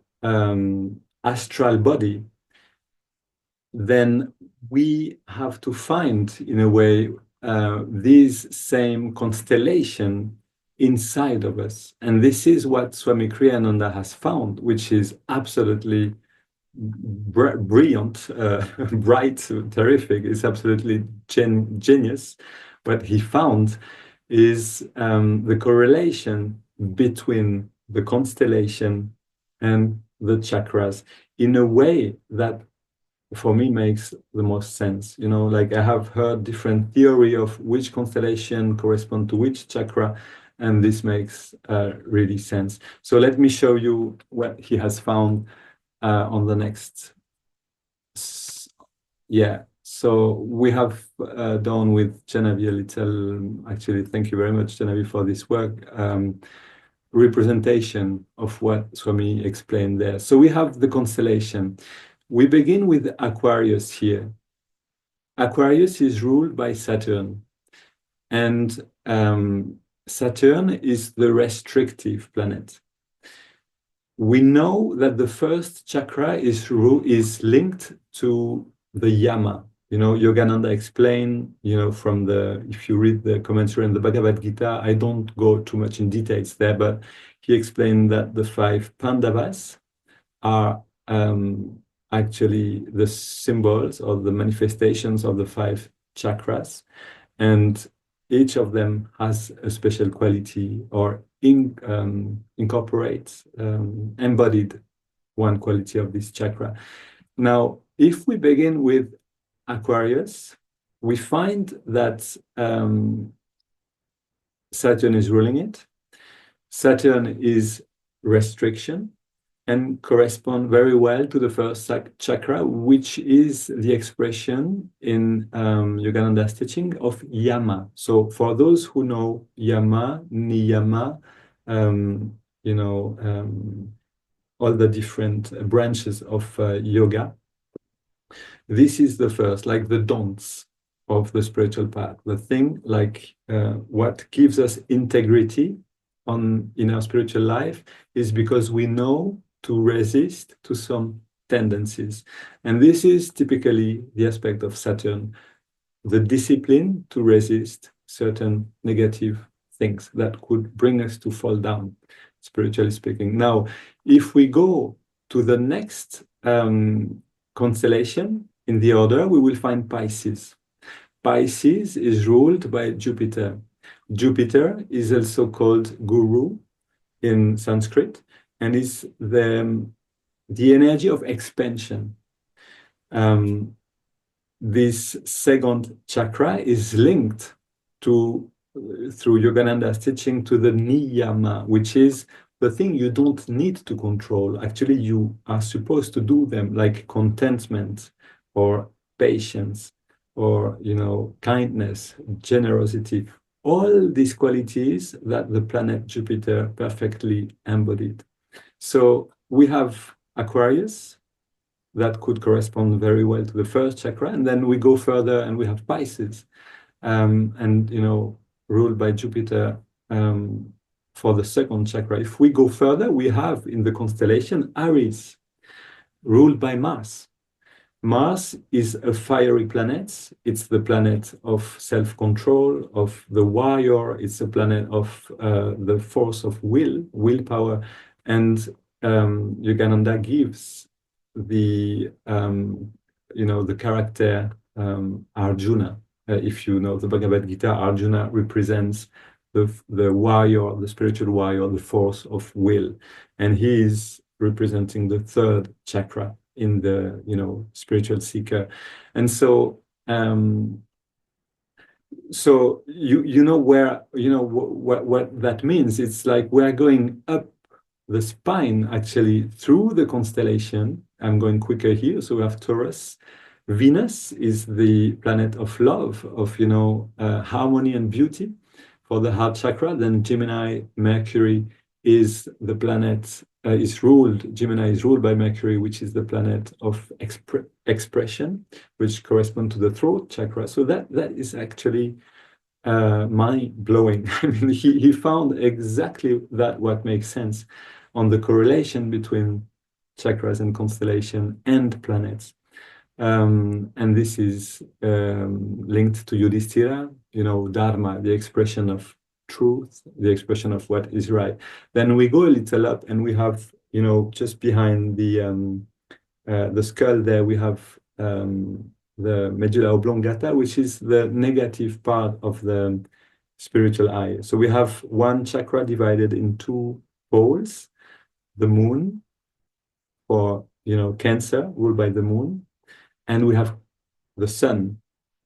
astral body, then we have to find, in a way, this same constellation inside of us. And this is what Swami Kriyananda has found, which is absolutely brilliant, bright, terrific. It's absolutely genius. What he found is the correlation between the constellation and the chakras in a way that for me makes the most sense. Like I have heard different theory of which constellation correspond to which chakra, and this makes really sense. So let me show you what he has found on the next. Yeah, so we have done with Genevieve a little, actually, thank you very much, Genevieve, for this work, representation of what Swami explained there. So we have the constellation. We begin with Aquarius here. Aquarius is ruled by Saturn, and Saturn is the restrictive planet. We know that the first chakra is linked to the yama. Yogananda explained, if you read the commentary in the Bhagavad Gita, I don't go too much in details there, but he explained that the 5 Pandavas are actually the symbols or the manifestations of the 5 chakras, and each of them has a special quality or incorporates, embodied one quality of this chakra. Now, if we begin with Aquarius, we find that Saturn is ruling it. Saturn is restriction and correspond very well to the first chakra, which is the expression in Yogananda's teaching of yama. So for those who know yama, niyama, all the different branches of yoga, this is the first, like the don'ts of the spiritual path, the thing like what gives us integrity in our spiritual life is because we know to resist to some tendencies. And this is typically the aspect of Saturn, the discipline to resist certain negative things that could bring us to fall down, spiritually speaking. Now, if we go to the next constellation in the order, we will find Pisces. Pisces is ruled by Jupiter. Jupiter is also called Guru in Sanskrit, and is the energy of expansion. This second chakra is linked to through Yogananda's teaching, to the niyama, which is the thing you don't need to control. Actually, you are supposed to do them, like contentment or patience or, kindness, generosity, all these qualities that the planet Jupiter perfectly embodied. So we have Aquarius, that could correspond very well to the first chakra, and then we go further and we have Pisces, and ruled by Jupiter for the second chakra. If we go further, we have in the constellation Aries, ruled by Mars. Mars is a fiery planet. It's the planet of self-control, of the warrior. It's a planet of the force of willpower. And Yogananda gives the character Arjuna. If you know the Bhagavad Gita, Arjuna represents the warrior, the spiritual warrior, the force of will, and he is representing the third chakra in the spiritual seeker. And so what that means. It's like we're going up the spine, actually, through the constellation. I'm going quicker here. So we have Taurus. Venus is the planet of love, of harmony and beauty for the heart chakra. Then Gemini, Mercury is the planet Gemini is ruled by Mercury, which is the planet of expression, which corresponds to the throat chakra. So that is actually mind-blowing. I mean, he found exactly that, what makes sense on the correlation between chakras and constellation and planets. And this is linked to Yudhishthira, Dharma, the expression of truth, the expression of what is right. Then we go a little up, and we have, just behind the skull there, we have the medulla oblongata, which is the negative part of the spiritual eye. So we have one chakra divided in two poles: the moon, for Cancer, ruled by the moon, and we have the sun,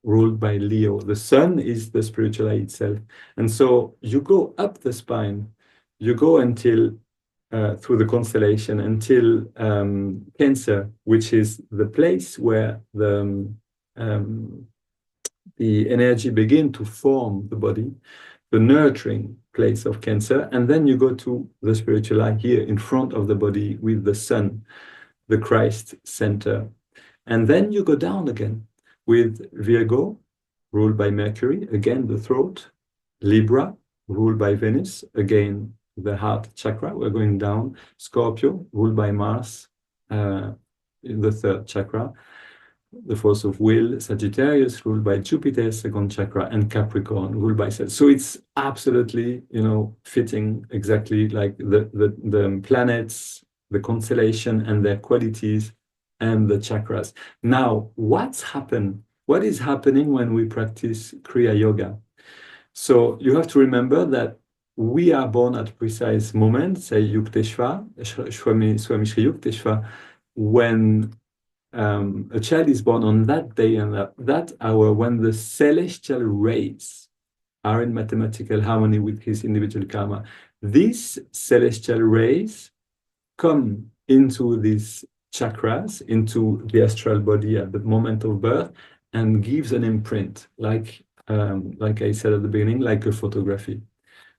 ruled by Leo. The sun is the spiritual eye itself. And so you go up the spine, you go until through the constellation until Cancer, which is the place where the energy begin to form the body, the nurturing place of Cancer. And then you go to the spiritual eye here in front of the body with the sun, the Christ center. And then you go down again with Virgo, ruled by Mercury, again the throat. Libra, ruled by Venus, again the heart chakra, we're going down. Scorpio, ruled by Mars, in the third chakra, the force of will. Sagittarius, ruled by Jupiter, second chakra, and Capricorn, ruled by Saturn. So it's absolutely, fitting exactly like the planets, the constellation and their qualities, and the chakras. Now, what is happening when we practice Kriya Yoga? So you have to remember that we are born at a precise moment, say Yukteswar, Swami Shri Yukteswar, when a child is born on that day and that hour, when the celestial rays are in mathematical harmony with his individual karma. These celestial rays come into these chakras, into the astral body at the moment of birth, and gives an imprint, like I said at the beginning, like a photography.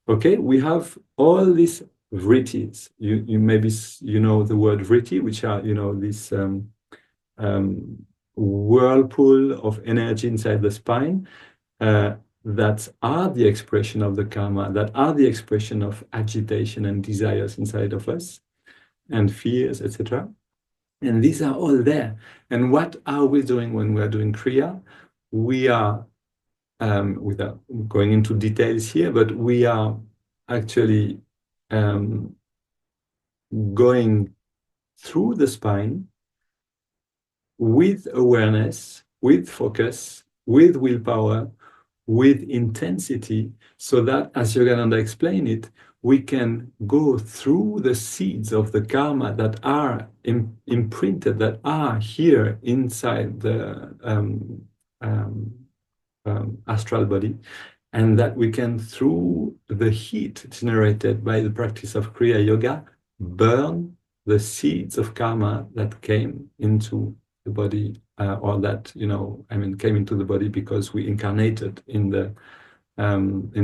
Okay, we have all these vrittis. You maybe the word vritti, which are this whirlpool of energy inside the spine, that are the expression of the karma, that are the expression of agitation and desires inside of us, and fears, etc. And these are all there. And what are we doing when we are doing Kriya? We are, without going into details here, but we are actually going through the spine with awareness, with focus, with willpower, with intensity, so that, as Yogananda explained it, we can go through the seeds of the karma that are imprinted, that are here inside the astral body, and that we can, through the heat generated by the practice of Kriya Yoga, burn the seeds of karma that came into the body, or that, came into the body because we incarnated in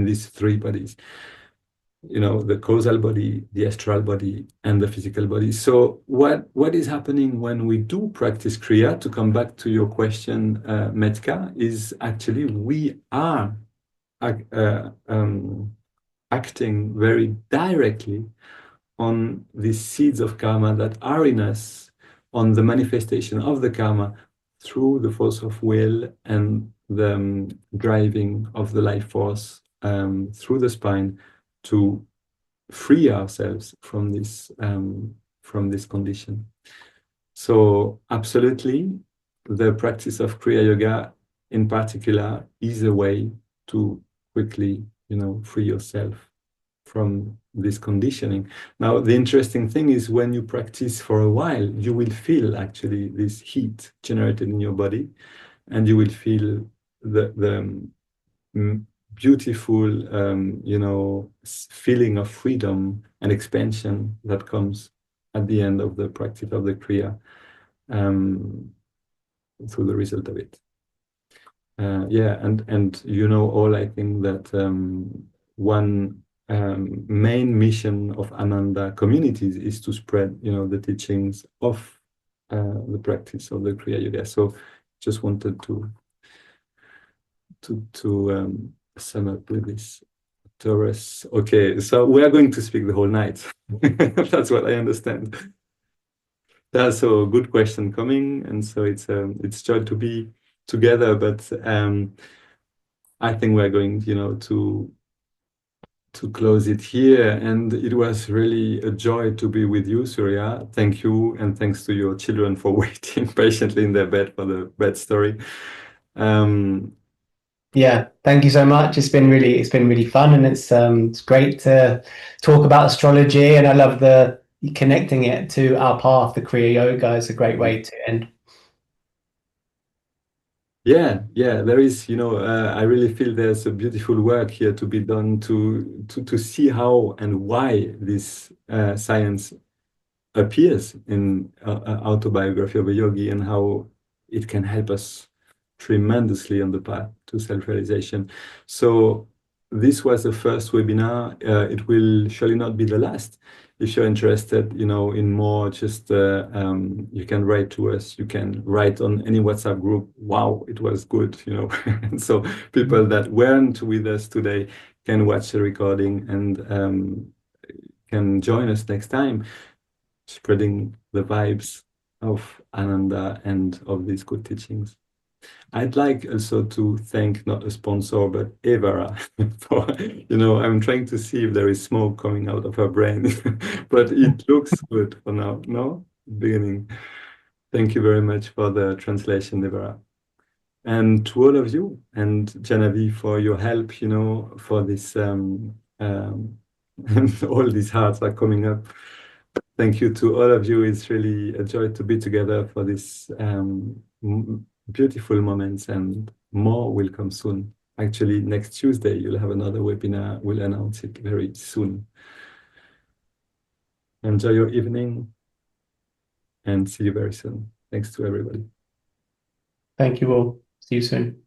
these three bodies. The causal body, the astral body, and the physical body. So what is happening when we do practice Kriya, to come back to your question, Metka, is actually we are acting very directly on these seeds of karma that are in us, on the manifestation of the karma through the force of will and the driving of the life force through the spine, to free ourselves from this condition. So absolutely, the practice of Kriya Yoga in particular is a way to quickly, free yourself from this conditioning. Now, the interesting thing is, when you practice for a while, you will feel actually this heat generated in your body, and you will feel the beautiful, feeling of freedom and expansion that comes at the end of the practice of the Kriya, through the result of it. And all, I think that one main mission of Ananda communities is to spread, the teachings of the practice of the Kriya Yoga. So just wanted to sum up with this. Taurus. Okay, so we are going to speak the whole night. That's what I understand. That's a good question coming, and so it's joy to be together. But I think we're going, to close it here. And it was really a joy to be with you, Surya. Thank you, and thanks to your children for waiting patiently in their bed for the bed story. Yeah, thank you so much. It's been really fun, and it's great to talk about astrology, and I love the connecting it to our path. The Kriya Yoga is a great way to end. Yeah, there is, I really feel there's a beautiful work here to be done to see how and why this science appears in Autobiography of a Yogi, and how it can help us tremendously on the path to self-realization. So this was the first webinar. It will surely not be the last. If you're interested, in more, just you can write to us. You can write on any WhatsApp group. Wow, it was good, And so people that weren't with us today can watch the recording and can join us next time, spreading the vibes of Ananda and of these good teachings. I'd like also to thank, not a sponsor, but Evara for, I'm trying to see if there is smoke coming out of her brain, but it looks good for now, no? Beginning. Thank you very much for the translation, Evara. And to all of you, and Janavi for your help, for this, all these hearts are coming up. Thank you to all of you. It's really a joy to be together for this beautiful moments, and more will come soon. Actually, next Tuesday, you'll have another webinar. We'll announce it very soon. Enjoy your evening, and see you very soon. Thanks to everybody. Thank you all. See you soon.